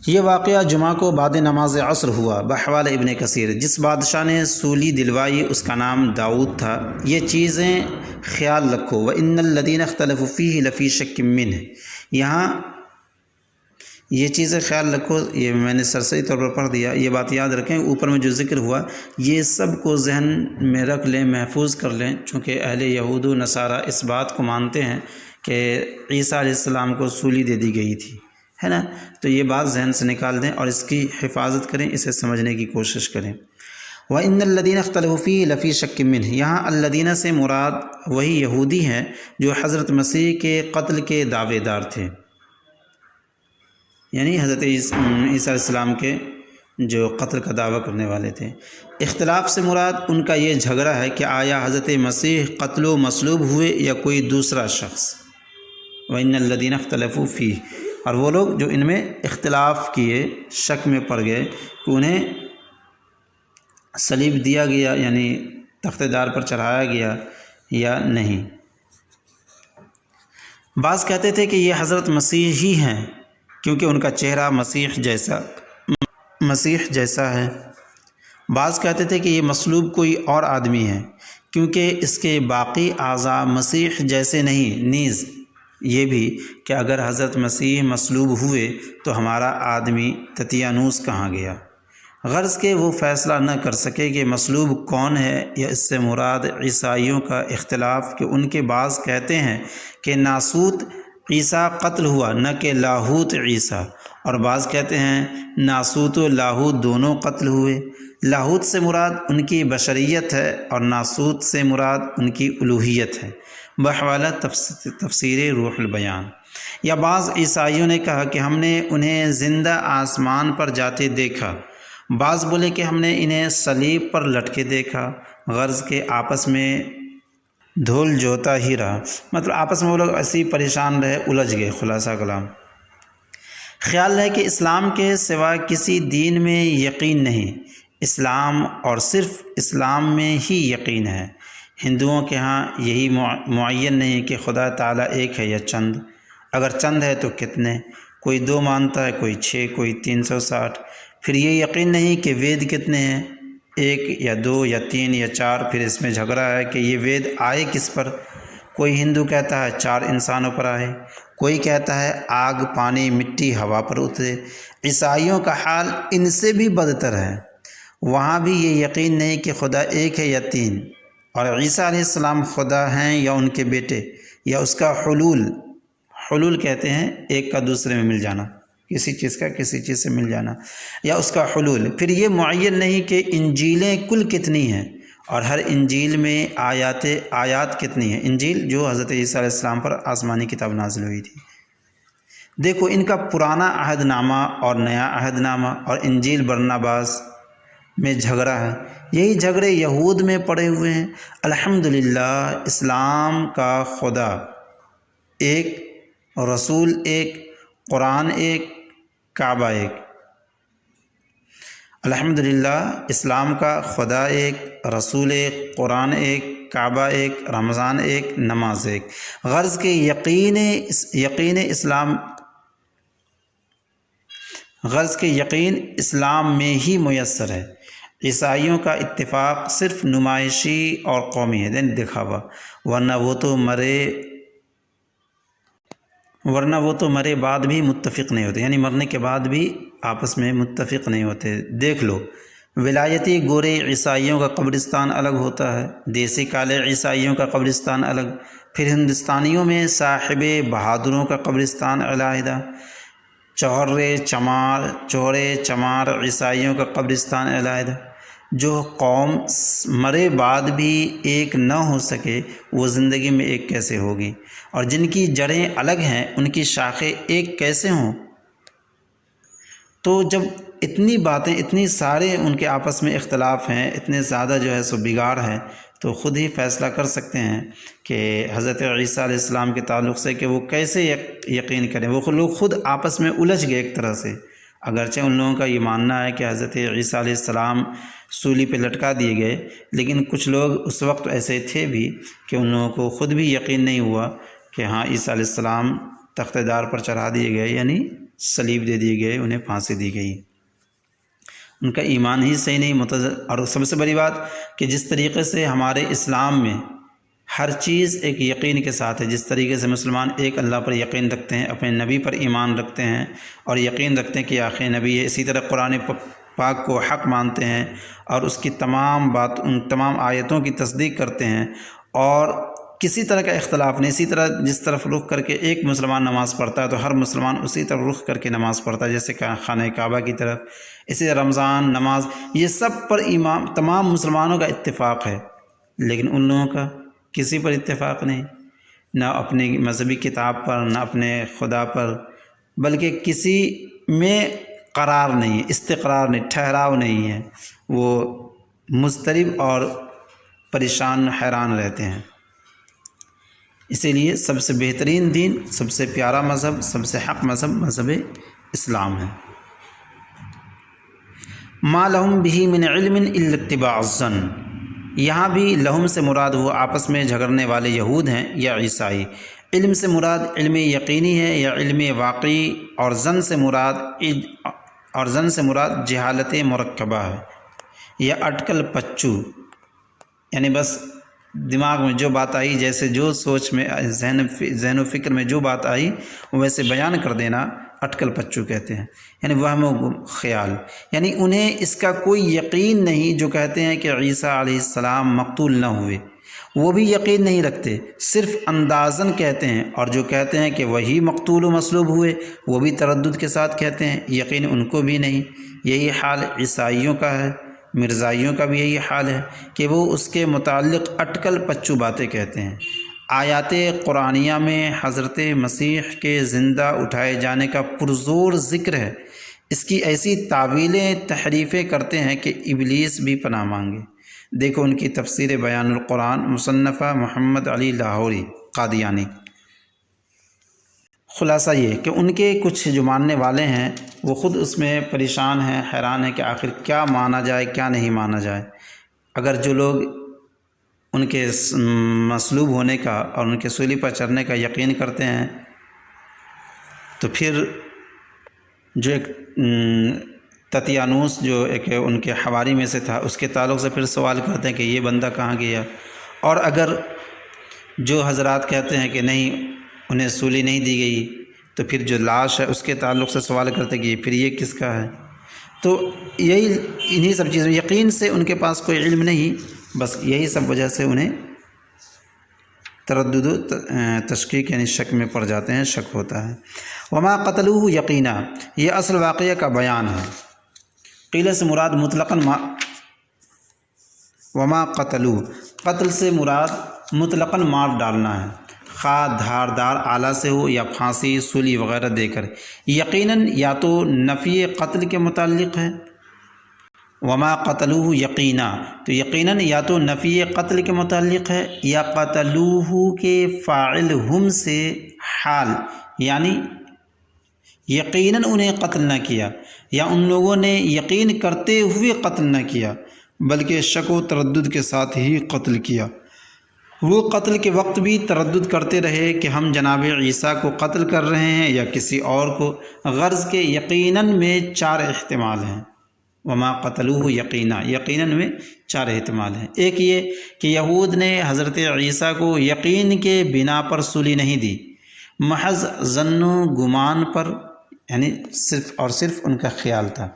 یہ واقعہ جمعہ کو بعد نماز عصر ہوا بحوالہ ابن کثیر۔ جس بادشاہ نے سولی دلوائی اس کا نام داؤد تھا۔ یہ چیزیں خیال رکھو وَإِنَّ الَّذِينَ اخْتَلَفُوا فِيهِ لَفِي شَكٍّ مِّنْهُ، یہاں یہ چیزیں خیال رکھو، یہ میں نے سرسری طور پر پڑھ دیا، یہ بات یاد رکھیں، اوپر میں جو ذکر ہوا یہ سب کو ذہن میں رکھ لیں، محفوظ کر لیں، چونکہ اہل یہود و نصارہ اس بات کو مانتے ہیں کہ عیسیٰ علیہ السلام کو سولی دے دی گئی تھی، ہے نا، تو یہ بات ذہن سے نکال دیں اور اس کی حفاظت کریں، اسے سمجھنے کی کوشش کریں۔ وَإِنَّ الَّذِينَ اخْتَلَفُوا فِيهِ لَفِي شَكٍّ مِّنْهُ، یہاں الذین سے مراد وہی یہودی ہیں جو حضرت مسیح کے قتل کے دعوے دار تھے، یعنی حضرت عیسیٰ علیہ السلام کے جو قتل کا دعویٰ کرنے والے تھے۔ اختلاف سے مراد ان کا یہ جھگڑا ہے کہ آیا حضرت مسیح قتل و مصلوب ہوئے یا کوئی دوسرا شخص۔ وَإِنَّ الَّذِينَ اخْتَلَفُوا فِيهِ، اور وہ لوگ جو ان میں اختلاف کیے، شک میں پڑ گئے کہ انہیں صلیب دیا گیا یعنی تخت دار پر چڑھایا گیا یا نہیں۔ بعض کہتے تھے کہ یہ حضرت مسیح ہی ہیں کیونکہ ان کا چہرہ مسیح جیسا ہے۔ بعض کہتے تھے کہ یہ مصلوب کوئی اور آدمی ہے کیونکہ اس کے باقی اعضاء مسیح جیسے نہیں، نیز یہ بھی کہ اگر حضرت مسیح مصلوب ہوئے تو ہمارا آدمی تتیانوس کہاں گیا، غرض کہ وہ فیصلہ نہ کر سکے کہ مصلوب کون ہے، یا اس سے مراد عیسائیوں کا اختلاف کہ ان کے بعض کہتے ہیں کہ ناسوت عیسیٰ قتل ہوا نہ کہ لاہوت عیسیٰ، اور بعض کہتے ہیں ناسوت و لاہوت دونوں قتل ہوئے، لاہوت سے مراد ان کی بشریت ہے اور ناسوت سے مراد ان کی الوہیت ہے۔ بحوالہ تفسیر روح البیان۔ یا بعض عیسائیوں نے کہا کہ ہم نے انہیں زندہ آسمان پر جاتے دیکھا، بعض بولے کہ ہم نے انہیں صلیب پر لٹکے دیکھا، غرض کے آپس میں دھول جوتا ہی رہا، مطلب آپس میں وہ لوگ ایسے ہی پریشان رہے، الجھ گئے۔ خلاصہ کلام، خیال ہے کہ اسلام کے سوا کسی دین میں یقین نہیں، اسلام اور صرف اسلام میں ہی یقین ہے۔ ہندوؤں کے ہاں یہی معین نہیں کہ خدا تعالیٰ ایک ہے یا چند، اگر چند ہے تو کتنے، کوئی 2 مانتا ہے، کوئی 6، کوئی 360۔ پھر یہ یقین نہیں کہ وید کتنے ہیں، 1 یا 2 یا 3 یا 4۔ پھر اس میں جھگڑا ہے کہ یہ وید آئے کس پر، کوئی ہندو کہتا ہے 4 انسانوں پر آئے، کوئی کہتا ہے آگ، پانی، مٹی، ہوا پر اترے۔ عیسائیوں کا حال ان سے بھی بدتر ہے، وہاں بھی یہ یقین نہیں کہ خدا ایک ہے یا 3، اور عیسیٰ علیہ السلام خدا ہیں یا ان کے بیٹے، یا اس کا حلول کہتے ہیں ایک کا دوسرے میں مل جانا، کسی چیز کا کسی چیز سے مل جانا، یا اس کا حلول۔ پھر یہ معین نہیں کہ انجیلیں کل کتنی ہیں، اور ہر انجیل میں آیات کتنی ہیں؟ انجیل جو حضرت عیسیٰ علیہ السلام پر آسمانی کتاب نازل ہوئی تھی۔ دیکھو ان کا پرانا عہد نامہ اور نیا عہد نامہ اور انجیل برناباس میں جھگڑا ہے، یہی جھگڑے یہود میں پڑے ہوئے ہیں۔ الحمدللہ اسلام کا خدا ایک، رسول ایک، قرآن ایک، کعبہ ایک۔ الحمدللہ اسلام کا خدا ایک، رسول ایک، قرآن ایک، کعبہ ایک، رمضان ایک، نماز ایک۔ غرض کہ یقین اسلام میں ہی میسر ہے۔ عیسائیوں کا اتفاق صرف نمائشی اور قومی ہے، دکھاوا، ورنہ وہ تو مرے بعد بھی متفق نہیں ہوتے، یعنی مرنے کے بعد بھی آپس میں متفق نہیں ہوتے۔ دیکھ لو، ولایتی گورے عیسائیوں کا قبرستان الگ ہوتا ہے، دیسی کالے عیسائیوں کا قبرستان الگ، پھر ہندوستانیوں میں صاحب بہادروں کا قبرستان علیحدہ، چہرے چمار عیسائیوں کا قبرستان علیحدہ۔ جو قوم مرے بعد بھی ایک نہ ہو سکے وہ زندگی میں ایک کیسے ہوگی؟ اور جن کی جڑیں الگ ہیں ان کی شاخیں ایک کیسے ہوں؟ تو جب اتنی باتیں، اتنی سارے ان کے آپس میں اختلاف ہیں، اتنے زیادہ جو ہے سو بگاڑ ہے، تو خود ہی فیصلہ کر سکتے ہیں کہ حضرت عیسیٰ علیہ السلام کے تعلق سے کہ وہ کیسے یقین کریں۔ وہ لوگ خود آپس میں الجھ گئے ایک طرح سے، اگرچہ ان لوگوں کا یہ ماننا ہے کہ حضرت عیسیٰ علیہ السلام سولی پہ لٹکا دیے گئے، لیکن کچھ لوگ اس وقت ایسے تھے بھی کہ ان لوگوں کو خود بھی یقین نہیں ہوا کہ ہاں عیسیٰ علیہ السلام تخت دار پر چڑھا دیے گئے، یعنی صلیب دے دیے گئے، انہیں پھانسی دی گئی۔ ان کا ایمان ہی صحیح نہیں اور سب سے بڑی بات کہ جس طریقے سے ہمارے اسلام میں ہر چیز ایک یقین کے ساتھ ہے، جس طریقے سے مسلمان ایک اللہ پر یقین رکھتے ہیں، اپنے نبی پر ایمان رکھتے ہیں اور یقین رکھتے ہیں کہ آخری نبی ہے، اسی طرح قرآن پاک کو حق مانتے ہیں اور اس کی ان تمام آیتوں کی تصدیق کرتے ہیں اور کسی طرح کا اختلاف نہیں۔ اسی طرح جس طرف رخ کر کے ایک مسلمان نماز پڑھتا ہے تو ہر مسلمان اسی طرف رخ کر کے نماز پڑھتا ہے، جیسے کہ خانہ کعبہ کی طرف، اسی طرح رمضان، نماز، یہ سب پر تمام مسلمانوں کا اتفاق ہے، لیکن ان لوگوں کا کسی پر اتفاق نہیں، نہ اپنی مذہبی کتاب پر، نہ اپنے خدا پر، بلکہ کسی میں قرار نہیں، استقرار نہیں، ٹھہراؤ نہیں ہے، وہ مضطرب اور پریشان حیران رہتے ہیں۔ اسی لیے سب سے بہترین دین، سب سے پیارا مذہب، سب سے حق مذہب اسلام ہے۔ ما لہم بہ من علم الا اتباع الظن، یہاں بھی لہم سے مراد وہ آپس میں جھگڑنے والے یہود ہیں یا عیسائی۔ علم سے مراد علم یقینی ہے یا علم واقعی، اور ظن سے مراد جہالت مرکبہ ہے یا اٹکل پچو، یعنی بس دماغ میں جو بات آئی، جیسے جو سوچ میں ذہن و فکر میں جو بات آئی ویسے بیان کر دینا اٹکل پچو کہتے ہیں، یعنی وہم و خیال، یعنی انہیں اس کا کوئی یقین نہیں۔ جو کہتے ہیں کہ عیسیٰ علیہ السلام مقتول نہ ہوئے، وہ بھی یقین نہیں رکھتے، صرف اندازاً کہتے ہیں، اور جو کہتے ہیں کہ وہی مقتول و مصلوب ہوئے وہ بھی تردد کے ساتھ کہتے ہیں، یقین ان کو بھی نہیں۔ یہی حال عیسائیوں کا ہے، مرزائیوں کا بھی یہی حال ہے کہ وہ اس کے متعلق اٹکل پچو باتیں کہتے ہیں۔ آیات قرآنیہ میں حضرت مسیح کے زندہ اٹھائے جانے کا پرزور ذکر ہے، اس کی ایسی تعویلیں تحریفیں کرتے ہیں کہ ابلیس بھی پناہ مانگے۔ دیکھو ان کی تفسیر بیان القرآن، مصنفہ محمد علی لاہوری قادیانی۔ خلاصہ یہ کہ ان کے کچھ جو ماننے والے ہیں وہ خود اس میں پریشان ہیں، حیران ہیں کہ آخر کیا مانا جائے کیا نہیں مانا جائے۔ اگر جو لوگ ان کے مصلوب ہونے کا اور ان کے سولی پر چڑھنے کا یقین کرتے ہیں تو پھر جو ایک تتیانوس جو ایک ان کے حواری میں سے تھا، اس کے تعلق سے پھر سوال کرتے ہیں کہ یہ بندہ کہاں گیا، اور اگر جو حضرات کہتے ہیں کہ نہیں انہیں سولی نہیں دی گئی تو پھر جو لاش ہے اس کے تعلق سے سوال کرتے ہیں کہ پھر یہ کس کا ہے۔ تو یہی انہی سب چیزوں، یقین سے ان کے پاس کوئی علم نہیں، بس یہی سب وجہ سے انہیں تردد و تشکیک یعنی شک میں پڑ جاتے ہیں، شک ہوتا ہے۔ وما قتلوہ یقینا، یہ اصل واقعہ کا بیان ہے۔ قیل سے مراد وما قتلو، قتل سے مراد مطلقاً مار ڈالنا ہے، خواہ دھاردار آلہ سے ہو یا پھانسی سولی وغیرہ دے کر۔ یقیناً یا تو نفی قتل کے متعلق ہے، وما قتلوہ یقینا، تو یقیناً یا تو نفی قتل کے متعلق ہے، یا قتلوہ کے فاعل ہم سے حال، یعنی یقیناً انہیں قتل نہ کیا، یا ان لوگوں نے یقین کرتے ہوئے قتل نہ کیا بلکہ شک و تردد کے ساتھ ہی قتل کیا۔ وہ قتل کے وقت بھی تردد کرتے رہے کہ ہم جناب عیسیٰ کو قتل کر رہے ہیں یا کسی اور کو، غرض کے یقیناً میں 4 احتمال ہیں۔ وما قتلوہ یقینا، یقیناً میں 4 احتمال ہیں۔ ایک یہ کہ یہود نے حضرت عیسیٰ کو یقین کے بنا پر سولی نہیں دی، محض ظن و گمان پر، یعنی صرف اور صرف ان کا خیال تھا،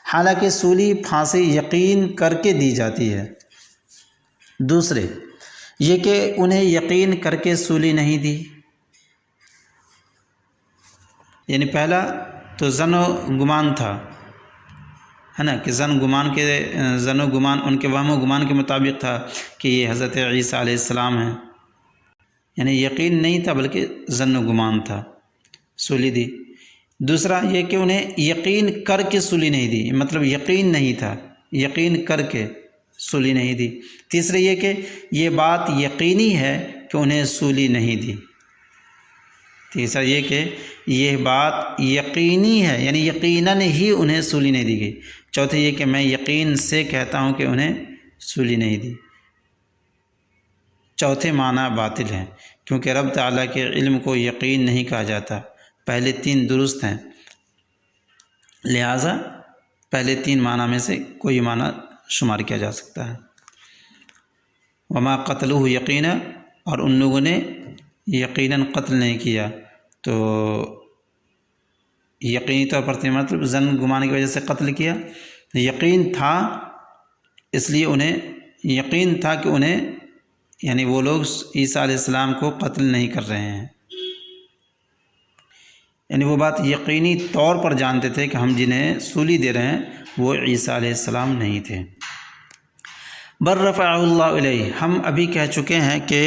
حالانکہ سولی پھانسی یقین کر کے دی جاتی ہے۔ دوسرے یہ کہ انہیں یقین کر کے سولی نہیں دی، یعنی پہلا تو ظن و گمان تھا، ہے نا، کہ ظن و گمان ان کے وہم و گمان کے مطابق تھا کہ یہ حضرت عیسیٰ علیہ السلام ہیں، یعنی یقین نہیں تھا بلکہ ظن و گمان تھا، سولی دی۔ دوسرا یہ کہ انہیں یقین کر کے سولی نہیں دی، مطلب یقین نہیں تھا، یقین کر کے سولی نہیں دی۔ تیسرا یہ کہ یہ بات یقینی ہے کہ انہیں سولی نہیں دی۔ تیسرا یہ کہ یہ بات یقینی ہے، یعنی یقیناً ہی انہیں سولی نہیں دی گئی۔ چوتھا یہ کہ میں یقین سے کہتا ہوں کہ انہیں سولی نہیں دی۔ چوتھے معنی باطل ہیں، کیونکہ رب تعالیٰ کے علم کو یقین نہیں کہا جاتا۔ پہلے 3 درست ہیں، لہٰذا پہلے 3 معنی میں سے کوئی معنی شمار کیا جا سکتا ہے۔ وما قتلوہ یقینا، اور ان لوگوں نے یقیناً قتل نہیں کیا، تو یقینی طور پر مطلب ظن گمان کی وجہ سے قتل کیا، یقین تھا، اس لیے انہیں یقین تھا کہ انہیں، یعنی وہ لوگ عیسیٰ علیہ السلام کو قتل نہیں کر رہے ہیں، یعنی وہ بات یقینی طور پر جانتے تھے کہ ہم جنہیں سولی دے رہے ہیں وہ عیسیٰ علیہ السلام نہیں تھے۔ بل رفعہ اللہ الیہ، ہم ابھی کہہ چکے ہیں کہ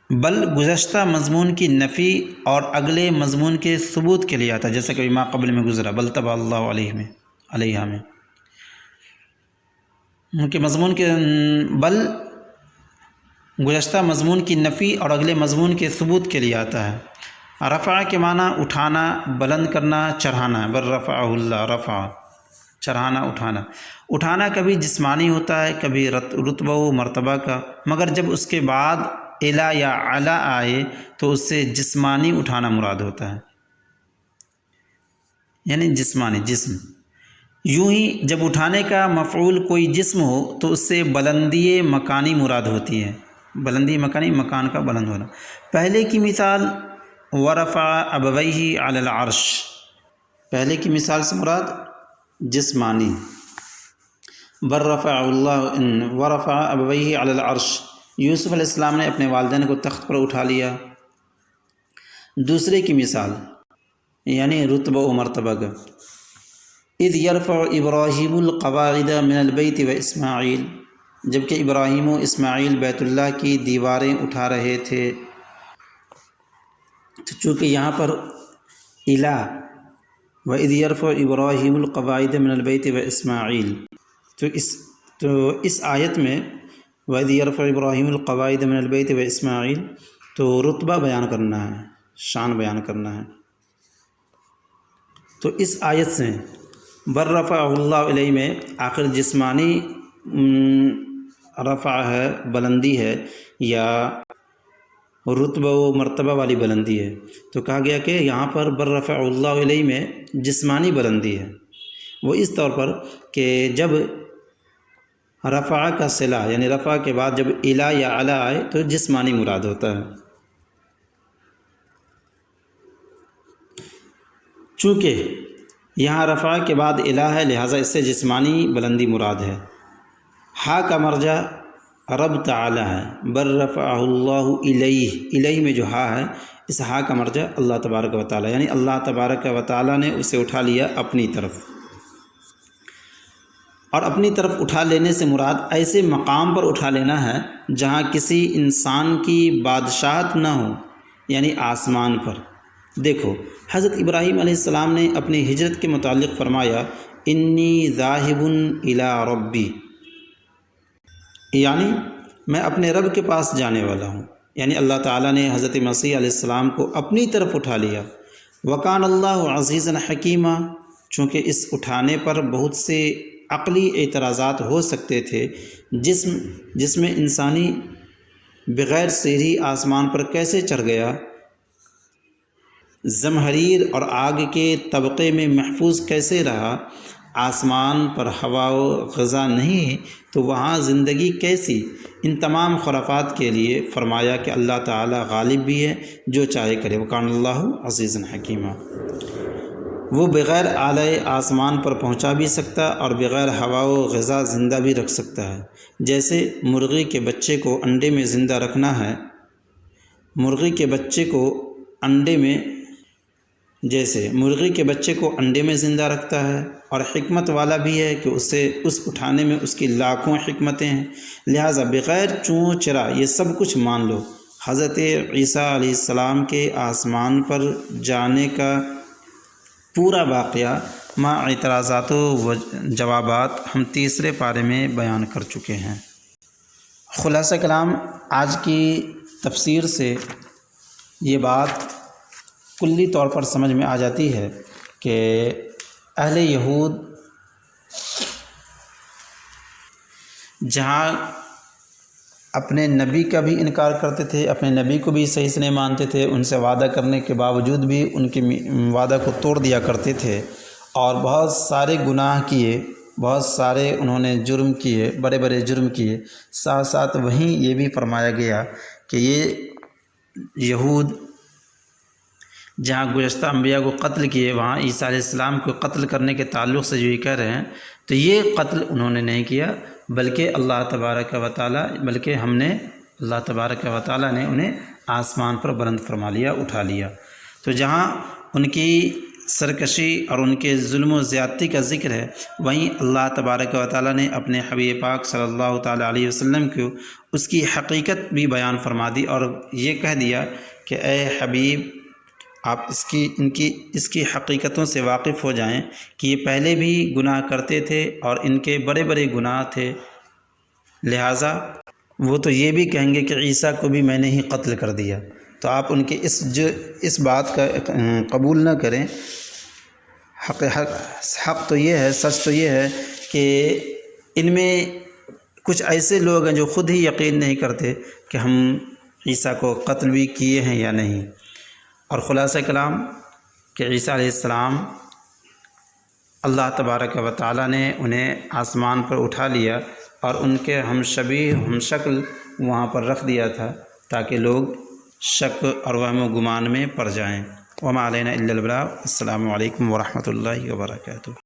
بل گزشتہ مضمون کی نفی اور اگلے مضمون کے ثبوت کے لیے آتا ہے، جیسا کہ ما قبل میں گزرا، بل طبع اللہ علیہ میں کہ مضمون کے بل گزشتہ مضمون کی نفی اور اگلے مضمون کے ثبوت کے لیے آتا ہے۔ رفع کے معنی اٹھانا، بلند کرنا، چڑھانا، بل رفعہ اللہ، رفع چڑھانا، اٹھانا کبھی جسمانی ہوتا ہے، کبھی رتبہ و مرتبہ کا، مگر جب اس کے بعد الا یا علا آئے تو اس سے جسمانی اٹھانا مراد ہوتا ہے، یعنی جسمانی، جسم۔ یوں ہی جب اٹھانے کا مفعول کوئی جسم ہو تو اس سے بلندی مکانی مراد ہوتی ہے، بلندی مکانی، مکان کا بلند ہونا۔ پہلے کی مثال ورفع ابویہ علی العرش، پہلے کی مثال سے مراد جسمانی، بل رفع اللہ ورفع ابویہ علی العرش، یوسف علیہ السلام نے اپنے والدین کو تخت پر اٹھا لیا۔ دوسرے کی مثال یعنی رتبہ و مرتبہ کا، اذ یرفع ابراہیم القواعد من البیت و اسماعیل، جبکہ ابراہیم و اسماعیل بیت اللہ کی دیواریں اٹھا رہے تھے۔ تو چونکہ یہاں پر الہ وَإِذْ يَرْفَعُ إِبْرَاهِيمُ الْقَوَاعِدَ مِنَ الْبَيْتِ وَإِسْمَاعِيلَ، تو اس آیت میں وَإِذْ يَرْفَعُ إِبْرَاهِيمُ الْقَوَاعِدَ مِنَ الْبَيْتِ وَإِسْمَاعِيلَ، تو رتبہ بیان کرنا ہے، شان بیان کرنا ہے۔ تو اس آیت سے بل رفعہ اللہ علیہ میں آخر جسمانی رفع ہے، بلندی ہے، یا رتبہ و مرتبہ والی بلندی ہے، تو کہا گیا کہ یہاں پر بل رفع اللہ علیہ میں جسمانی بلندی ہے، وہ اس طور پر کہ جب رفع کا صلہ یعنی رفع کے بعد جب الا یا علا آئے تو جسمانی مراد ہوتا ہے۔ چونکہ یہاں رفع کے بعد الا ہے لہٰذا اس سے جسمانی بلندی مراد ہے۔ ہا کا مرجع رب تعالی ہے، بل رفعہ اللہ الیہ، الیہ میں جو ہا ہے اس ہا کا مرجع اللہ تبارک و تعالی، یعنی اللہ تبارک و تعالی نے اسے اٹھا لیا اپنی طرف۔ اور اپنی طرف اٹھا لینے سے مراد ایسے مقام پر اٹھا لینا ہے جہاں کسی انسان کی بادشاہت نہ ہو، یعنی آسمان پر۔ دیکھو حضرت ابراہیم علیہ السلام نے اپنی ہجرت کے متعلق فرمایا انی ذاہب الی ربی، یعنی میں اپنے رب کے پاس جانے والا ہوں، یعنی اللہ تعالیٰ نے حضرت مسیح علیہ السلام کو اپنی طرف اٹھا لیا۔ وکان اللہ عزیزا حکیمہ، چونکہ اس اٹھانے پر بہت سے عقلی اعتراضات ہو سکتے تھے، جس میں انسانی بغیر سیڑھی آسمان پر کیسے چڑھ گیا، زمہریر اور آگ کے طبقے میں محفوظ کیسے رہا، آسمان پر ہوا و غذا نہیں تو وہاں زندگی کیسی؟ ان تمام خرافات کے لیے فرمایا کہ اللہ تعالیٰ غالب بھی ہے، جو چاہے کرے، وکان اللہ عزیزا حکیمہ۔ وہ بغیر اعلی آسمان پر پہنچا بھی سکتا اور بغیر ہوا و غذا زندہ بھی رکھ سکتا ہے۔ جیسے مرغی کے بچے کو انڈے میں زندہ رکھنا ہے، مرغی کے بچے کو انڈے میں زندہ رکھتا ہے، اور حکمت والا بھی ہے کہ اس اٹھانے میں اس کی لاکھوں حکمتیں ہیں، لہٰذا بغیر چوں چرا یہ سب کچھ مان لو۔ حضرت عیسیٰ علیہ السلام کے آسمان پر جانے کا پورا واقعہ مع اعتراضات و جوابات ہم تیسرے پارے میں بیان کر چکے ہیں۔ خلاصہ کلام، آج کی تفسیر سے یہ بات کلی طور پر سمجھ میں آ جاتی ہے کہ اہل یہود جہاں اپنے نبی کا بھی انکار کرتے تھے، اپنے نبی کو بھی صحیح سے نہیں مانتے تھے، ان سے وعدہ کرنے کے باوجود بھی ان کے وعدہ کو توڑ دیا کرتے تھے، اور بہت سارے گناہ کیے، بہت سارے انہوں نے جرم کیے، بڑے بڑے جرم کیے۔ ساتھ ساتھ وہیں یہ بھی فرمایا گیا کہ یہ یہود جہاں گزشتہ انبیاء کو قتل کیے، وہاں عیسیٰ علیہ السلام کو قتل کرنے کے تعلق سے جو یہ کہہ رہے ہیں، تو یہ قتل انہوں نے نہیں کیا، بلکہ اللہ تبارک و تعالیٰ نے انہیں آسمان پر بلند فرما لیا، اٹھا لیا۔ تو جہاں ان کی سرکشی اور ان کے ظلم و زیادتی کا ذکر ہے، وہیں اللہ تبارک و تعالیٰ نے اپنے حبیب پاک صلی اللہ تعالیٰ علیہ وسلم کو اس کی حقیقت بھی بیان فرما دی، اور یہ کہہ دیا کہ اے حبیب، آپ اس کی حقیقتوں سے واقف ہو جائیں کہ یہ پہلے بھی گناہ کرتے تھے اور ان کے بڑے بڑے گناہ تھے، لہٰذا وہ تو یہ بھی کہیں گے کہ عیسیٰ کو بھی میں نے ہی قتل کر دیا۔ تو آپ ان کے اس بات کا قبول نہ کریں۔ حق تو یہ ہے، سچ تو یہ ہے کہ ان میں کچھ ایسے لوگ ہیں جو خود ہی یقین نہیں کرتے کہ ہم عیسیٰ کو قتل بھی کیے ہیں یا نہیں۔ اور خلاصہ کلام کہ عیسیٰ علیہ السلام اللہ تبارک و تعالیٰ نے انہیں آسمان پر اٹھا لیا اور ان کے ہم شبیہ ہم شکل وہاں پر رکھ دیا تھا تاکہ لوگ شک اور وہم و گمان میں پڑ جائیں۔ وما علینا الا البلاغ۔ السلام علیکم ورحمۃ اللہ وبرکاتہ۔